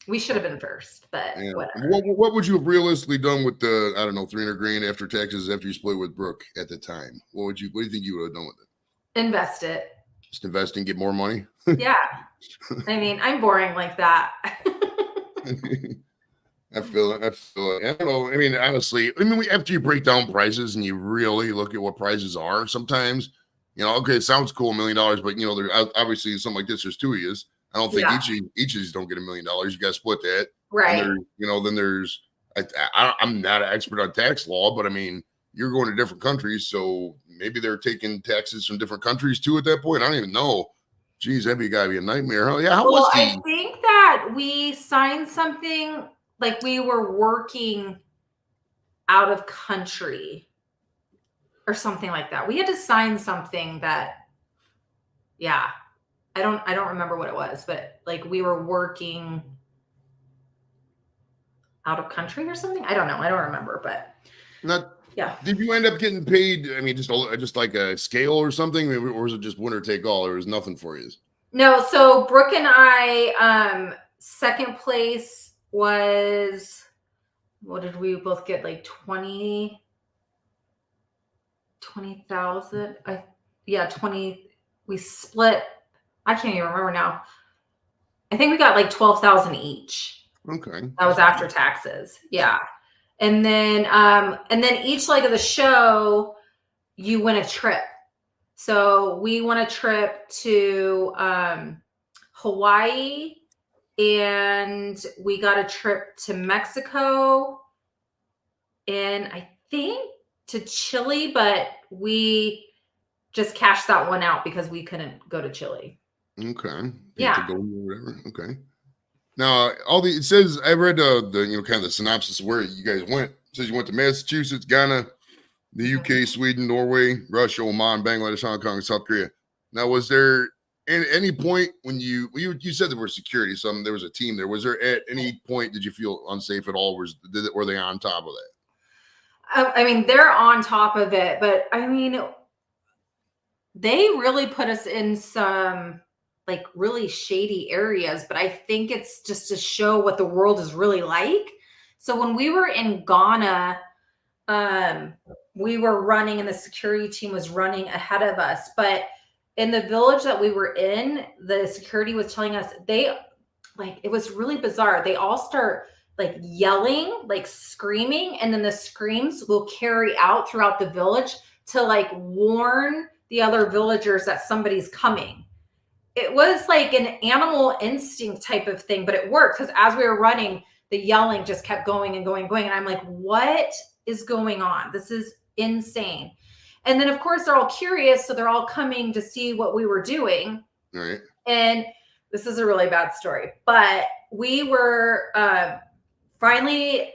we should have been first, but whatever. What would you have realistically done with the, I don't know, $300,000 after taxes after you split with Brooke at the time? What do you think you would have done with it? Invest it. Just invest and get more money? Yeah. I mean, I'm boring like that. I feel it. I don't know. I mean, honestly, after you break down prices and you really look at what prices are, sometimes, okay, it sounds cool, $1 million, but there obviously something like this. There's 2 of you. I don't think each of these don't get $1 million. You got to split that, right? And then there's. I'm not an expert on tax law, but I mean, you're going to different countries, so maybe they're taking taxes from different countries too. At that point, I don't even know. Geez, that'd gotta be a nightmare. Huh? Yeah. I think that we signed something. Like we were working out of country or something like that. We had to sign something that, yeah, I don't remember what it was, but like we were working out of country or something. I don't know. I don't remember, but yeah. Did you end up getting paid? I mean, just like a scale or something, or was it just winner take all? There was nothing for you. No. So Brooke and I, second place was, what did we both get? Like 20,000. 20. We split. I can't even remember now. I think we got like 12,000 each. Okay. That was after taxes. Yeah. And then each leg of the show, you win a trip. So we won a trip to Hawaii, and we got a trip to Mexico, and I think to Chile, but we just cashed that one out because we couldn't go to Chile. Okay. Yeah. To go whatever. Okay. Now, it says, I read the kind of the synopsis of where you guys went. It says you went to Massachusetts, Ghana, the UK, Sweden, Norway, Russia, Oman, Bangladesh, Hong Kong, and South Korea. Now, was there at any point when you said there was security, there was a team there. Was there at any point, did you feel unsafe at all? Were they on top of that? I mean, they're on top of it, but I mean, they really put us in some like really shady areas, but I think it's just to show what the world is really like. So when we were in Ghana, we were running and the security team was running ahead of us. But in the village that we were in, the security was telling us it was really bizarre. They all start like yelling, like screaming, and then the screams will carry out throughout the village to like warn the other villagers that somebody's coming. It was like an animal instinct type of thing, but it worked because as we were running, the yelling just kept going and going and going. And I'm like, what is going on? This is insane. And then, of course, they're all curious. So they're all coming to see what we were doing. Right. And this is a really bad story, but we were finally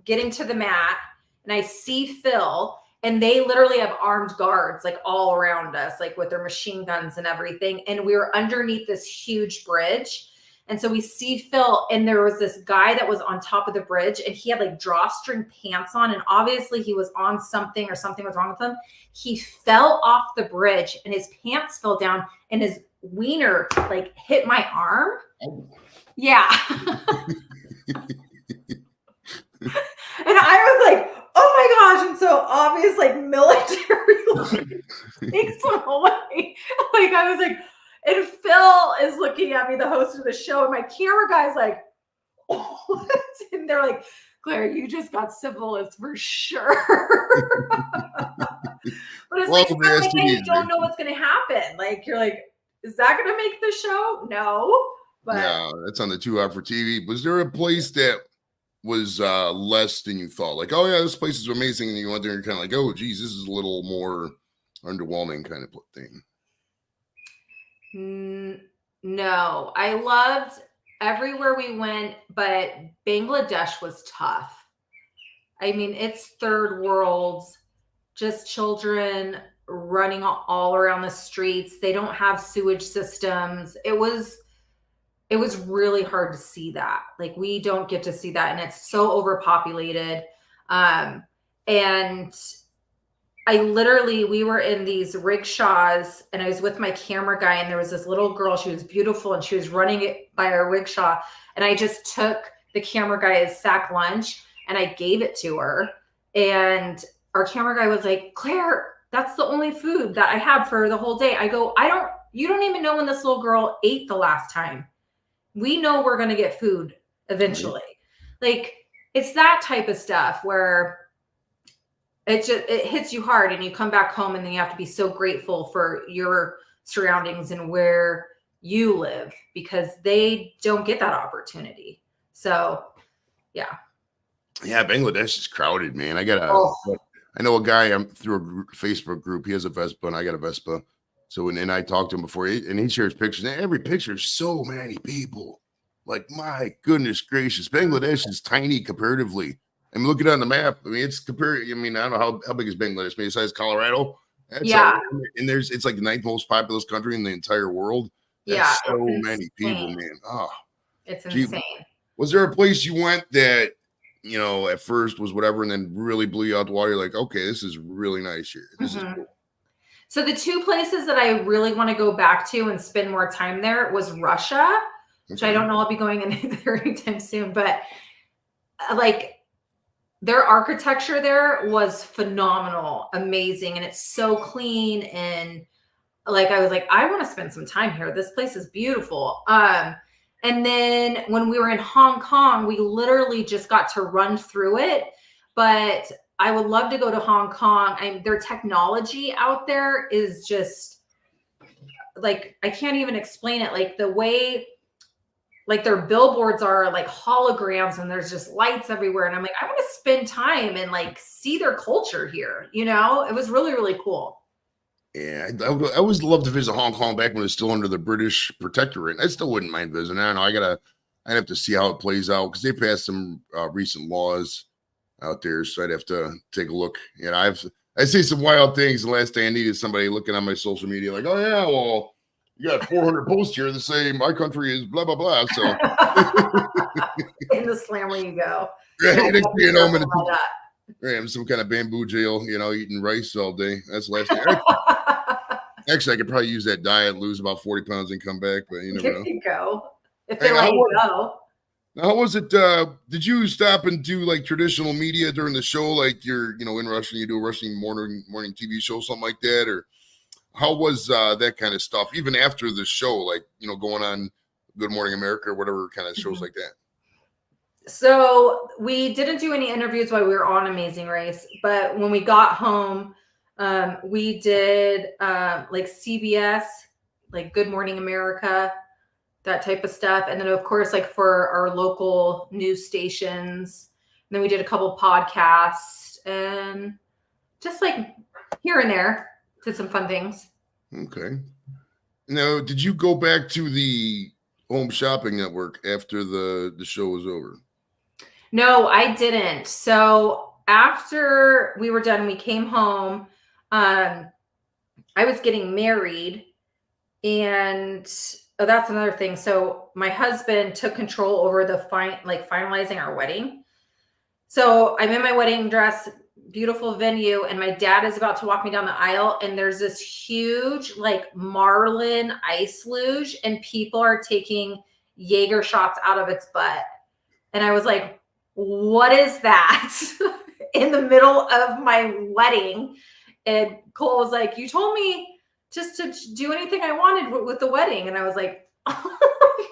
getting to the mat, and I see Phil, and they literally have armed guards like all around us, like with their machine guns and everything. And we were underneath this huge bridge. And so we see Phil, and there was this guy that was on top of the bridge, and he had like drawstring pants on. And obviously he was on something, or something was wrong with him. He fell off the bridge and his pants fell down, and his wiener like hit my arm. Oh. Yeah. And I was like, oh my gosh. And so obvious, like military like, takes him away. Like I was like, and Phil is looking at me, the host of the show, and my camera guy's like, oh. And they're like, Claire, you just got syphilis for sure. But it's like, you don't know what's going to happen. Like, you're like, is that going to make the show? No. But yeah, that's on the 2 Hour for TV. Was there a place that was less than you thought? Like, oh yeah, this place is amazing, and you went there and kind of like, oh geez, this is a little more underwhelming kind of thing. No, I loved everywhere we went, but Bangladesh was tough. I mean, it's third world, just children running all around the streets. They don't have sewage systems. It was really hard to see that. Like, we don't get to see that, and it's so overpopulated. And we were in these rickshaws, and I was with my camera guy, and there was this little girl. She was beautiful, and she was running it by our rickshaw. And I just took the camera guy's sack lunch and I gave it to her. And our camera guy was like, Claire, that's the only food that I had for the whole day. I go, you don't even know when this little girl ate the last time. We know we're going to get food eventually. Like, it's that type of stuff where it hits you hard, and you come back home, and then you have to be so grateful for your surroundings and where you live, because they don't get that opportunity. So, yeah. Yeah, Bangladesh is crowded, man. I know a guy through a Facebook group. He has a Vespa, and I got a Vespa. So, and I talked to him before, and he shares pictures. And every picture is so many people. Like, my goodness gracious, Bangladesh is tiny comparatively. I mean, look at it on the map. I mean, it's compared. I mean, I don't know how big is Bangladesh? Maybe the size of Colorado. That's and it's like the 9th most populous country in the entire world. That's so many people, man. Oh, it's insane. Was there a place you went that, you know, at first was whatever, and then really blew you out the water? You're like, okay, this is really nice here. This is cool. So the 2 places that I really want to go back to and spend more time there was Russia, which I don't know I'll be going in there anytime soon, but like, their architecture there was phenomenal, amazing, and it's so clean. And like, I was like, I want to spend some time here. This place is beautiful. And then when we were in Hong Kong, we literally just got to run through it. But I would love to go to Hong Kong. Their technology out there is just like, I can't even explain it. Like, the way, like, their billboards are like holograms, and there's just lights everywhere. And I'm like, I want to spend time and like see their culture here. You know, it was really, really cool. Yeah, I always loved to visit Hong Kong back when it was still under the British protectorate. I still wouldn't mind visiting. I don't know. I'd have to see how it plays out, because they passed some recent laws out there, so I'd have to take a look. You know, I see some wild things. The last day I needed somebody looking on my social media, like, oh yeah, well, you got 400 posts here that say my country is blah blah blah. So in the slammer you go. Right, next thing you know, I'm some kind of bamboo jail, you know, eating rice all day. That's the last thing. Actually, I could probably use that diet, lose about 40 pounds, and come back. But you never know. There you go. If they let you go. How was it? Did you stop and do like traditional media during the show? Like you're, in Russian, you do a Russian morning TV show, something like that, or how was that kind of stuff? Even after the show, like going on Good Morning America or whatever kind of shows like that. So we didn't do any interviews while we were on Amazing Race, but when we got home, we did like CBS, like Good Morning America, that type of stuff. And then of course, like for our local news stations, and then we did a couple podcasts and just like here and there did some fun things. Okay. Now, did you go back to the Home Shopping Network after the show was over? No, I didn't. So after we were done, we came home. I was getting married, and that's another thing. So my husband took control over the finalizing our wedding. So I'm in my wedding dress, beautiful venue, and my dad is about to walk me down the aisle, and there's this huge like Marlin ice luge, and people are taking Jaeger shots out of its butt. And I was like, what is that? In the middle of my wedding. And Cole was like, you told me just to do anything I wanted with the wedding. And I was like, oh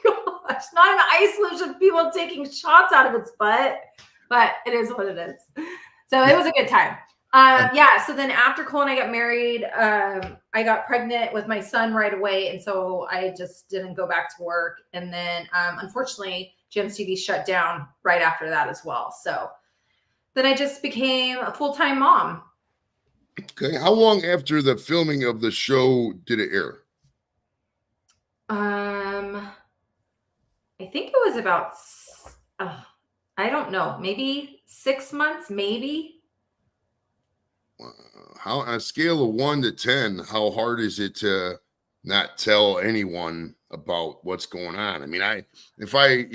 my gosh, not an ice luge of people taking shots out of its butt, but it is what it is. So it was a good time. Yeah. So then after Cole and I got married, I got pregnant with my son right away. And so I just didn't go back to work. And then unfortunately, Jim's TV shut down right after that as well. So then I just became a full-time mom. Okay. How long after the filming of the show did it air? I think it was about, I don't know, maybe 6 months, maybe. How, on a scale of 1 to 10, how hard is it to not tell anyone about what's going on? I mean, if I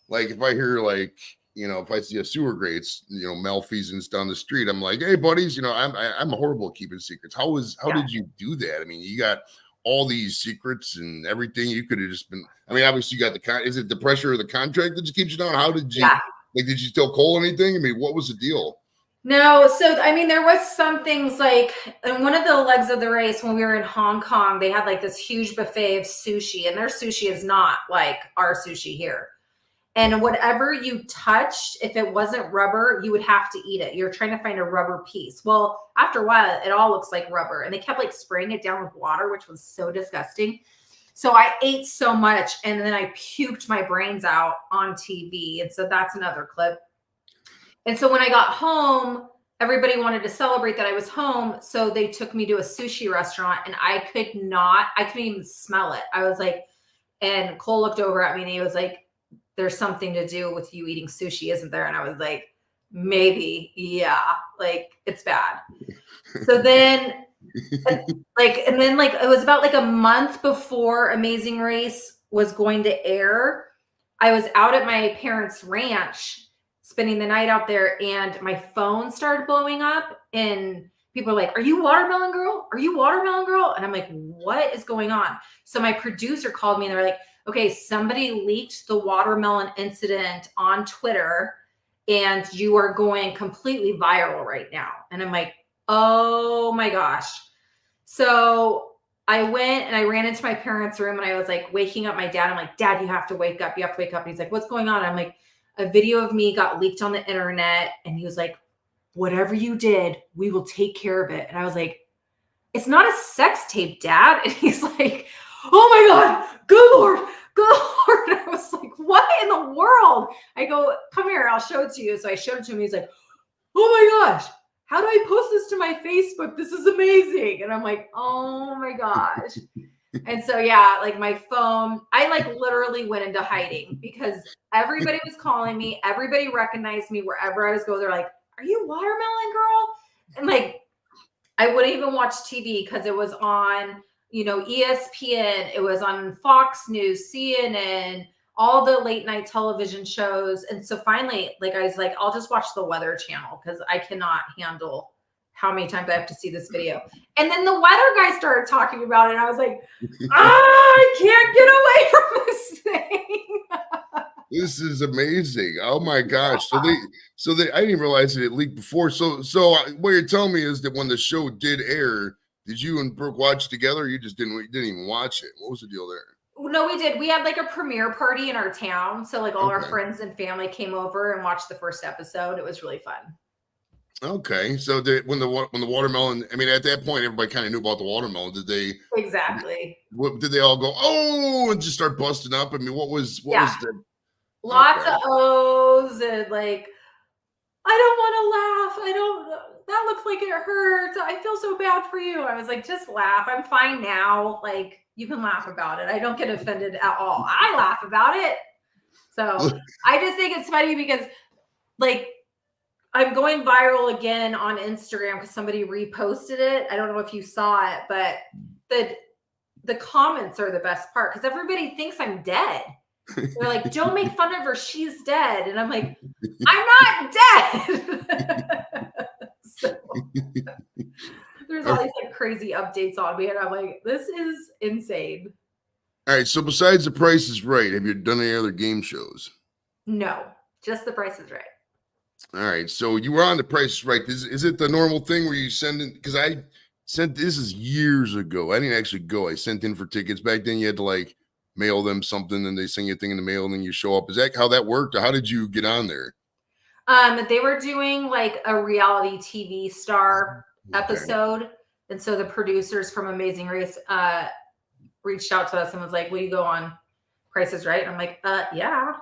hear like, if I see a sewer grates, malfeasance down the street, I'm like, hey buddies, I'm horrible at keeping secrets. How did you do that? I mean, you got all these secrets and everything. You could have just been, I mean, obviously you got is it the pressure of the contract that just keeps you down? How did you, did you tell Cole anything? I mean, what was the deal? No. So, I mean, there was some things like in one of the legs of the race when we were in Hong Kong, they had like this huge buffet of sushi, and their sushi is not like our sushi here. And whatever you touched, if it wasn't rubber, you would have to eat it. You're trying to find a rubber piece. Well, after a while, it all looks like rubber. And they kept like spraying it down with water, which was so disgusting. So I ate so much, and then I puked my brains out on TV. And so that's another clip. And so when I got home, everybody wanted to celebrate that I was home. So they took me to a sushi restaurant, and I couldn't even smell it. I was like, and Cole looked over at me and he was like, there's something to do with you eating sushi, isn't there? And I was like, maybe, yeah, like it's bad. So then it was about like a month before Amazing Race was going to air. I was out at my parents' ranch spending the night out there, and my phone started blowing up, and people are like, are you Watermelon Girl? Are you Watermelon Girl? And I'm like, what is going on? So my producer called me, and they're like, okay, somebody leaked the watermelon incident on Twitter, and you are going completely viral right now. And I'm like, oh my gosh. So I went and I ran into my parents' room, and I was like waking up my dad. I'm like, Dad, you have to wake up. You have to wake up. And he's like, what's going on? I'm like, a video of me got leaked on the internet. And he was like, whatever you did, we will take care of it. And I was like, it's not a sex tape, Dad. And he's like, oh my God, good Lord, good Lord. And I was like, what in the world? I go, come here, I'll show it to you. So I showed it to him. He's like, oh my gosh, how do I post this to my Facebook? This is amazing. And I'm like, oh my gosh. And so, yeah, like my phone, I like literally went into hiding because everybody was calling me. Everybody recognized me wherever I was going. They're like, are you Watermelon Girl? And like, I wouldn't even watch TV because it was on, ESPN, it was on Fox News, CNN, all the late night television shows. And so finally, like, I was like, I'll just watch the Weather Channel because I cannot handle how many times I have to see this video. And then the weather guy started talking about it. And I was like, I can't get away from this thing. This is amazing. Oh my gosh. So they I didn't realize it leaked before. So what you're telling me is that when the show did air, did you and Brooke watch together? Or you just didn't even watch it? What was the deal there? No, we did. We had like a premiere party in our town. So like all our friends and family came over and watched the first episode. It was really fun. Okay. So when the watermelon, I mean, at that point, everybody kind of knew about the watermelon. Did they? Exactly. Did they all go, oh, and just start busting up? I mean, what was the lots of O's and like, I don't want to laugh. That looks like it hurts. I feel so bad for you. I was like, just laugh. I'm fine now. Like, you can laugh about it. I don't get offended at all. I laugh about it. So I just think it's funny because like I'm going viral again on Instagram because somebody reposted it. I don't know if you saw it, but the comments are the best part because everybody thinks I'm dead. They're like, don't make fun of her. She's dead. And I'm like, I'm not dead. So, there's all these like crazy updates on me. And I'm like, this is insane. All right. So besides The Price is Right, have you done any other game shows? No, just The Price is Right. All right. So you were on The Price is Right. Is it the normal thing where you send in? Because this is years ago. I didn't actually go. I sent in for tickets. Back then you had to like mail them something and they send you a thing in the mail and then you show up. Is that how that worked? Or how did you get on there? They were doing like a reality TV star episode. And so the producers from Amazing Race reached out to us and was like, will you go on Price is Right? And I'm like, yeah.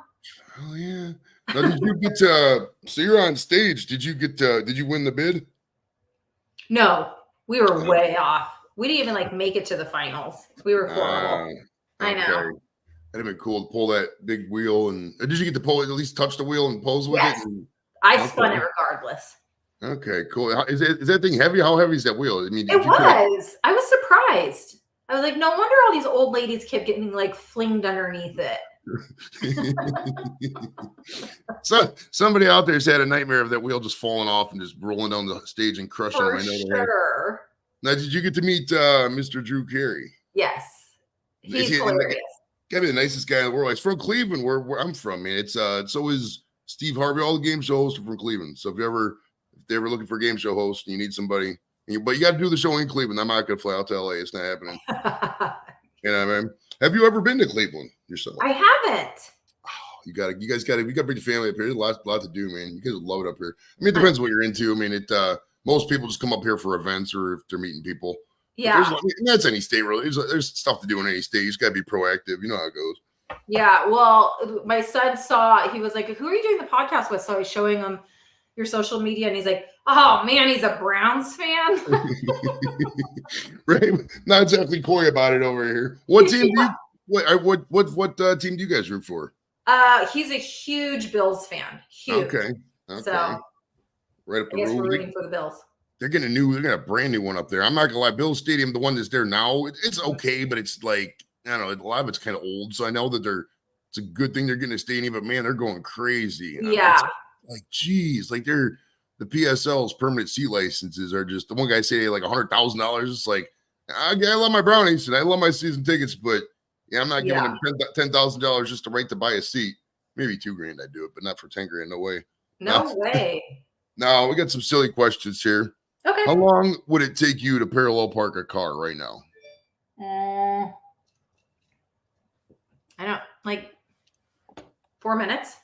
Oh yeah. Now, did you get so you're on stage. Did you win the bid? No, we were way off. We didn't even like make it to the finals. We were horrible. I know. That'd have been cool to pull that big wheel. And did you get to pull it, at least touch the wheel and pose with it? I spun it regardless. Okay, cool. Is that thing heavy? How heavy is that wheel? I mean, it was. I was surprised. I was like, no wonder all these old ladies kept getting like flinged underneath it. So somebody out there's had a nightmare of that wheel just falling off and just rolling down the stage and crushing them. I know sure. Now, did you get to meet Mr. Drew Carey? Yes. He's hilarious. Gotta be the nicest guy in the world. He's from Cleveland, where I'm from, man. It's so is Steve Harvey. All the game show hosts are from Cleveland. So if they're ever looking for a game show host and you need somebody, but you got to do the show in Cleveland. I'm not gonna fly out to LA. It's not happening. You know what I mean? Have you ever been to Cleveland yourself? I haven't. Oh, we got to bring the family up here. There's a lot to do, man. You guys love it up here. I mean, it depends what you're into. I mean, most people just come up here for events or if they're meeting people. Yeah, that's any state really. There's stuff to do in any state. You just gotta be proactive. You know how it goes. Yeah. Well, my son he was like, "Who are you doing the podcast with?" So I was showing him your social media, and he's like, "Oh man, he's a Browns fan." Right? Not exactly coy about it over here. What team do you? What team do you guys root for? He's a huge Bills fan. Huge. Okay. So right up the road. road. We're rooting for the Bills. They're getting a brand new one up there. I'm not gonna lie, Bills Stadium, the one that's there now, it's okay, but it's like, I don't know, a lot of it's kind of old. So I know that it's a good thing they're getting a stadium, but man, they're going crazy. Yeah. Like, geez, like the PSL's permanent seat licenses are just, the one guy say like $100,000. It's like, I love my brownies and I love my season tickets, but yeah, I'm not giving them $10,000 just to right to buy a seat. Maybe $2,000 I'd do it, but not for $10,000. No way. No way. No, we got some silly questions here. Okay. How long would it take you to parallel park a car right now? I don't like 4 minutes.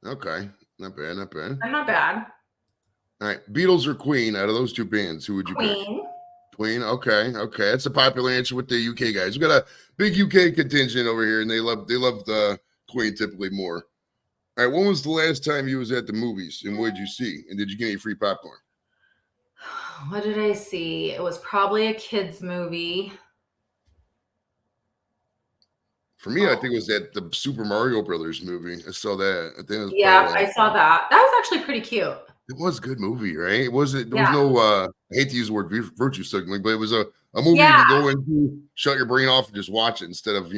Okay. Not bad. I'm not bad. All right. Beatles or Queen, out of those two bands, who would you pick? Queen. Okay. That's a popular answer with the UK guys. We got a big UK contingent over here, and they love the Queen typically more. All right. When was the last time you was at the movies, and what did you see? And did you get any free popcorn? What did I see? It was probably a kids movie. For me, I think it was the Super Mario Brothers movie. I saw that. I think it was I saw that. That was actually pretty cute. It was a good movie, right? It wasn't. There was no. I hate to use the word virtue signaling, but it was a movie you can go into, shut your brain off, and just watch it instead of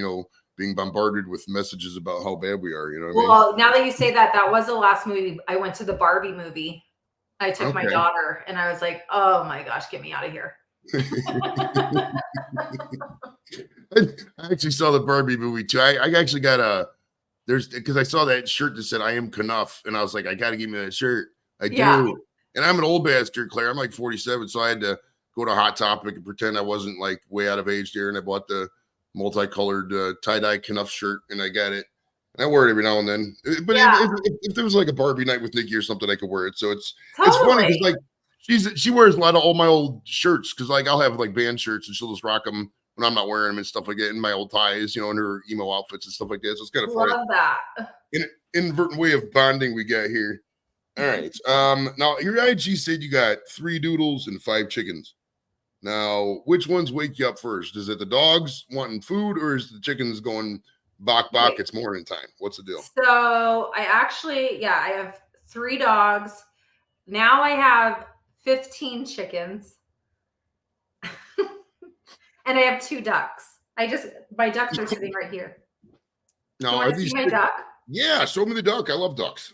being bombarded with messages about how bad we are. You know what I mean? Well, now that you say that, that was the last movie I went to. The Barbie movie. I took my daughter and I was like, oh my gosh, get me out of here. I actually saw the Barbie movie too. I actually got because I saw that shirt that said I am Knuff, and I was like, I got to give me that shirt. I do. And I'm an old bastard, Claire. I'm like 47, so I had to go to Hot Topic and pretend I wasn't like way out of age there. And I bought the multicolored tie-dye Knuff shirt, and I got it. And I wear it every now and then. But if there was like a Barbie night with Nikki or something, I could wear it. So it's funny because like she wears a lot of all my old shirts because like I'll have like band shirts and she'll just rock them when I'm not wearing them and stuff like that. And my old ties, and her emo outfits and stuff like that. So it's kind of funny. Love that. An inadvertent way of bonding we got here. All right. Now your IG said you got 3 doodles and 5 chickens. Now, which ones wake you up first? Is it the dogs wanting food, or is the chickens going bok? It's morning time? What's the deal? So I actually, I have 3 dogs. Now I have 15 chickens, and I have 2 ducks. My ducks are sitting right here. Now, are these my duck? Yeah, show me the duck. I love ducks.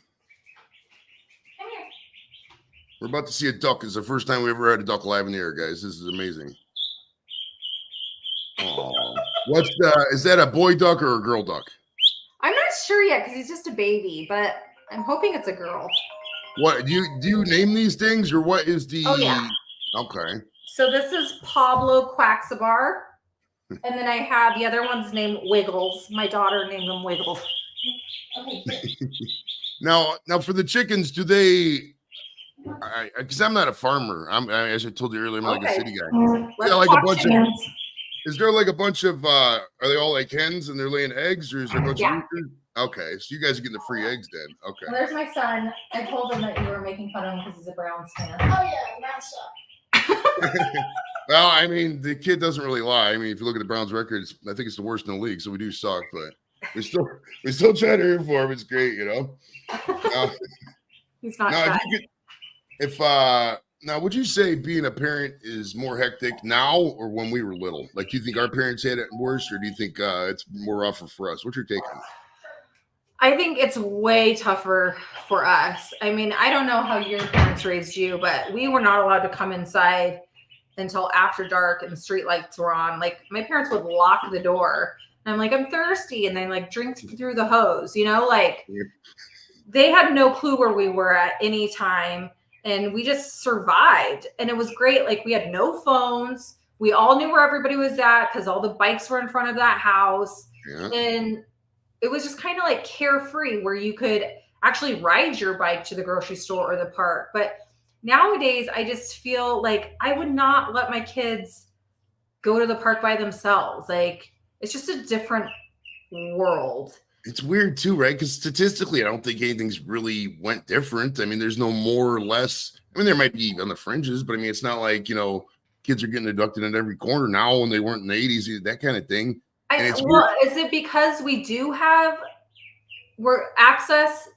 We're about to see a duck. It's the first time we ever had a duck live in the air, guys. This is amazing. Oh, is that a boy duck or a girl duck? I'm not sure yet because he's just a baby, but I'm hoping it's a girl. What do you name these things, or what is the? Oh yeah. Okay. So this is Pablo Quaxabar, and then I have the other one's named Wiggles. My daughter named him Wiggles. Okay. Now for the chickens, do they? Because I'm not a farmer. As I told you earlier, I'm like a city guy. Is there like a bunch of are they all like hens and they're laying eggs, or is there a bunch of roosters? Okay, so you guys are getting the free eggs then. Okay. Well, there's my son. I told him that you were making fun of him because he's a Browns fan. Oh yeah, Browns suck. Well, I mean, the kid doesn't really lie. I mean, if you look at the Browns records, I think it's the worst in the league, so we do suck, but we still try to root for him. It's great, He's not bad. Now, would you say being a parent is more hectic now or when we were little? Like, do you think our parents had it worse, or do you think it's more rougher for us? What's your take on it? I think it's way tougher for us. I mean, I don't know how your parents raised you, but we were not allowed to come inside until after dark and the street lights were on. Like, my parents would lock the door. And I'm like, I'm thirsty. And they like drink through the hose, They had no clue where we were at any time. And we just survived. And it was great. Like, we had no phones. We all knew where everybody was at because all the bikes were in front of that house. Yeah. And it was just kind of like carefree where you could actually ride your bike to the grocery store or the park. But nowadays, I just feel like I would not let my kids go to the park by themselves. Like, it's just a different world. It's weird too, right? Because statistically, I don't think anything's really went different. I mean, there's no more or less. I mean, there might be on the fringes, but I mean, it's not like, kids are getting abducted in every corner now when they weren't in the 80s, that kind of thing. Is it because we do have access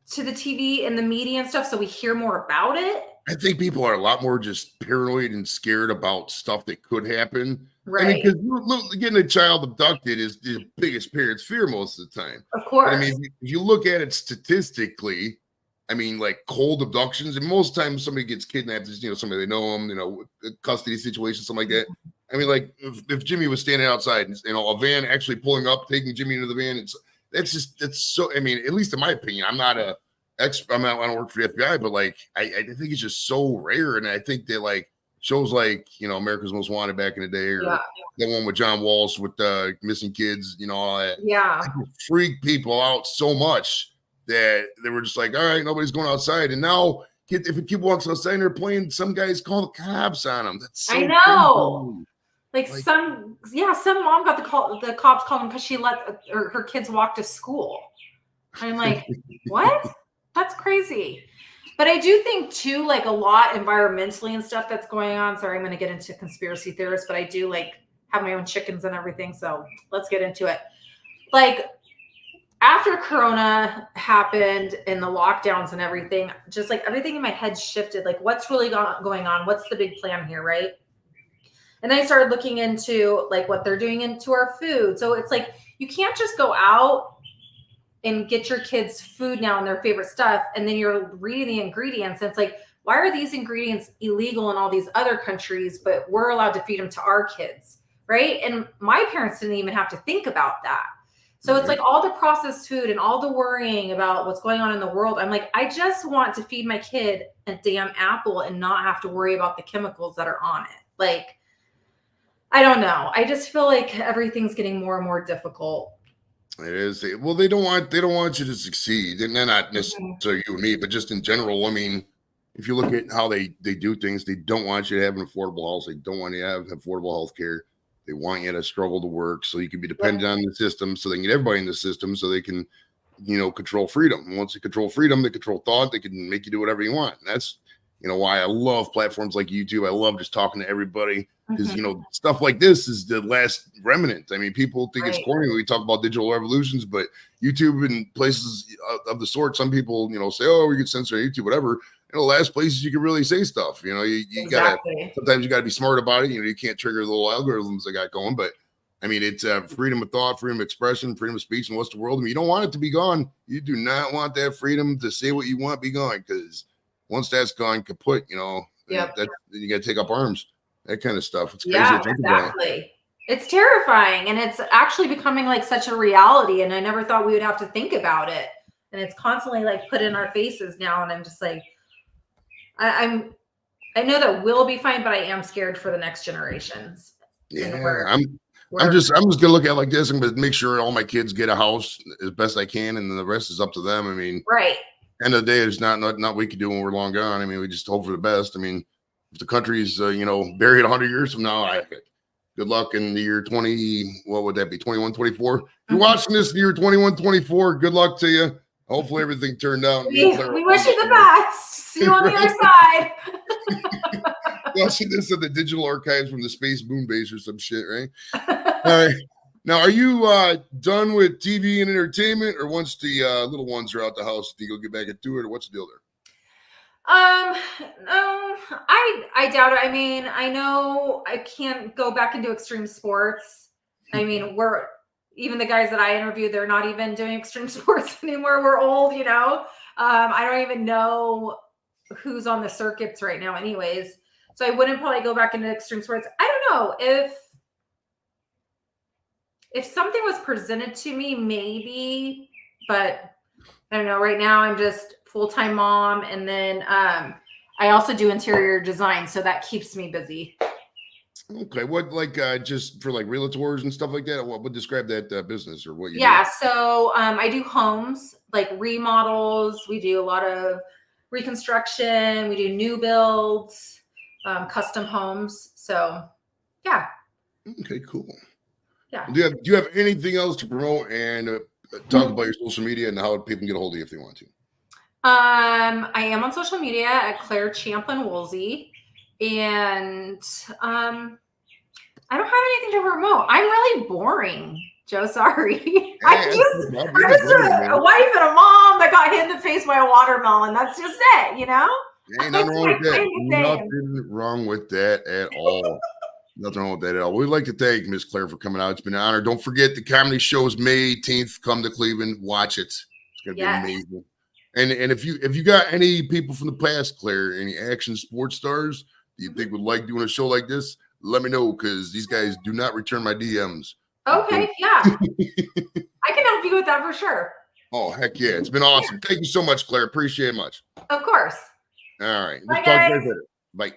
to the TV and the media and stuff, so we hear more about it? I think people are a lot more just paranoid and scared about stuff that could happen. Right. I mean, because getting a child abducted is the biggest parent's fear most of the time. Of course. But I mean, if you look at it statistically, I mean, like cold abductions, and most times somebody gets kidnapped, somebody they know them, custody situation, something like that. I mean, like if Jimmy was standing outside, a van actually pulling up, taking Jimmy into the van, that's so. I mean, at least in my opinion, I'm not a expert. I don't work for the FBI, but like I think it's just so rare, and I think that like shows like America's Most Wanted back in the day, or the one with John Walsh with missing kids, all that. Yeah, freak people out so much that they were just like, all right, nobody's going outside, and now. If a kid walks outside and they're playing, some guys call the cops on them. That's so I know. Like some mom got the cops called them because she let her kids walk to school. I'm like, what? That's crazy. But I do think too, like a lot environmentally and stuff that's going on. Sorry, I'm going to get into conspiracy theorists, but I do like have my own chickens and everything. So let's get into it. Like after Corona happened and the lockdowns and everything, just like everything in my head shifted. Like what's really going on? What's the big plan here, right? And then I started looking into like what they're doing into our food. So it's like, you can't just go out and get your kids food now and their favorite stuff. And then you're reading the ingredients. And it's like, why are these ingredients illegal in all these other countries, but we're allowed to feed them to our kids? Right. And my parents didn't even have to think about that. So it's like all the processed food and all the worrying about what's going on in the world. I'm like, I just want to feed my kid a damn apple and not have to worry about the chemicals that are on it. Like, I don't know. I just feel like everything's getting more and more difficult. It is. Well, they don't want you to succeed. And they're not necessarily you and me, but just in general. I mean, if you look at how they do things, they don't want you to have an affordable house. They don't want you to have affordable health care. They want you to struggle to work so you can be dependent on the system, so they can get everybody in the system so they can, control freedom. And once they control freedom, they control thought. They can make you do whatever you want. And that's, why I love platforms like YouTube. I love just talking to everybody because, stuff like this is the last remnant. I mean, people think it's corny when we talk about digital revolutions, but YouTube and places of the sort, some people, say, oh, we could censor YouTube, whatever. The last places you can really say stuff, you gotta, sometimes you gotta be smart about it. You can't trigger the little algorithms they got going, but I mean, it's freedom of thought, freedom of expression, freedom of speech in the world. I mean, you don't want it to be gone. You do not want that freedom to say what you want be gone, because once that's gone kaput, then you gotta take up arms, that kind of stuff. It's crazy to think about. It's terrifying, and it's actually becoming like such a reality, and I never thought we would have to think about it, and it's constantly like put in our faces now, and I'm just like, I know that we'll be fine, but I am scared for the next generations. Yeah, I'm just gonna look at it like this. I'm gonna make sure all my kids get a house as best I can, and then the rest is up to them. I mean, end of the day, there's not what we can do when we're long gone. I mean, we just hope for the best. I mean, if the country's buried 100 years from now, good luck in the year 20. What would that be? 21, 24. If you're watching this in the year 21, 24, good luck to you. Hopefully everything turned out. We wish you the best. See you on the other side. Watching this at the digital archives from the space moon base or some shit, right? All right. Now, are you done with TV and entertainment, or once the little ones are out the house, do you go get back into it, or what's the deal there? No, I doubt it. I mean, I know I can't go back into extreme sports. I mean, even the guys that I interviewed, they're not even doing extreme sports anymore. We're old, I don't even know who's on the circuits right now anyways. So I wouldn't probably go back into extreme sports. I don't know if something was presented to me, maybe, but I don't know. Right now I'm just full-time mom. And then I also do interior design. So that keeps me busy. Okay. What, just for realtors and stuff like that? What would describe that business, or what you do? So I do homes, like remodels. We do a lot of reconstruction. We do new builds, custom homes. So yeah. Okay, cool. Yeah. Do you have anything else to promote and talk about your social media and how people can get a hold of you if they want to? I am on social media at Clair Champlin Woolsey, and I don't have anything to promote. I'm really boring, Joe. Sorry. I'm just a wife and a mom that got hit in the face by a watermelon. That's just it, Ain't nothing wrong with that. Nothing wrong with that at all. Nothing wrong with that at all. We'd like to thank Miss Claire for coming out. It's been an honor. Don't forget the comedy show is May 18th. Come to Cleveland. Watch it. It's gonna be amazing. And if you got any people from the past, Claire, any action sports stars that you think would like doing a show like this, let me know, because these guys do not return my DMs. Okay, yeah. I can help you with that for sure. Oh, heck yeah. It's been awesome. Thank you so much, Claire. Appreciate it much. Of course. All right. Bye, We'll talk to you later. Bye.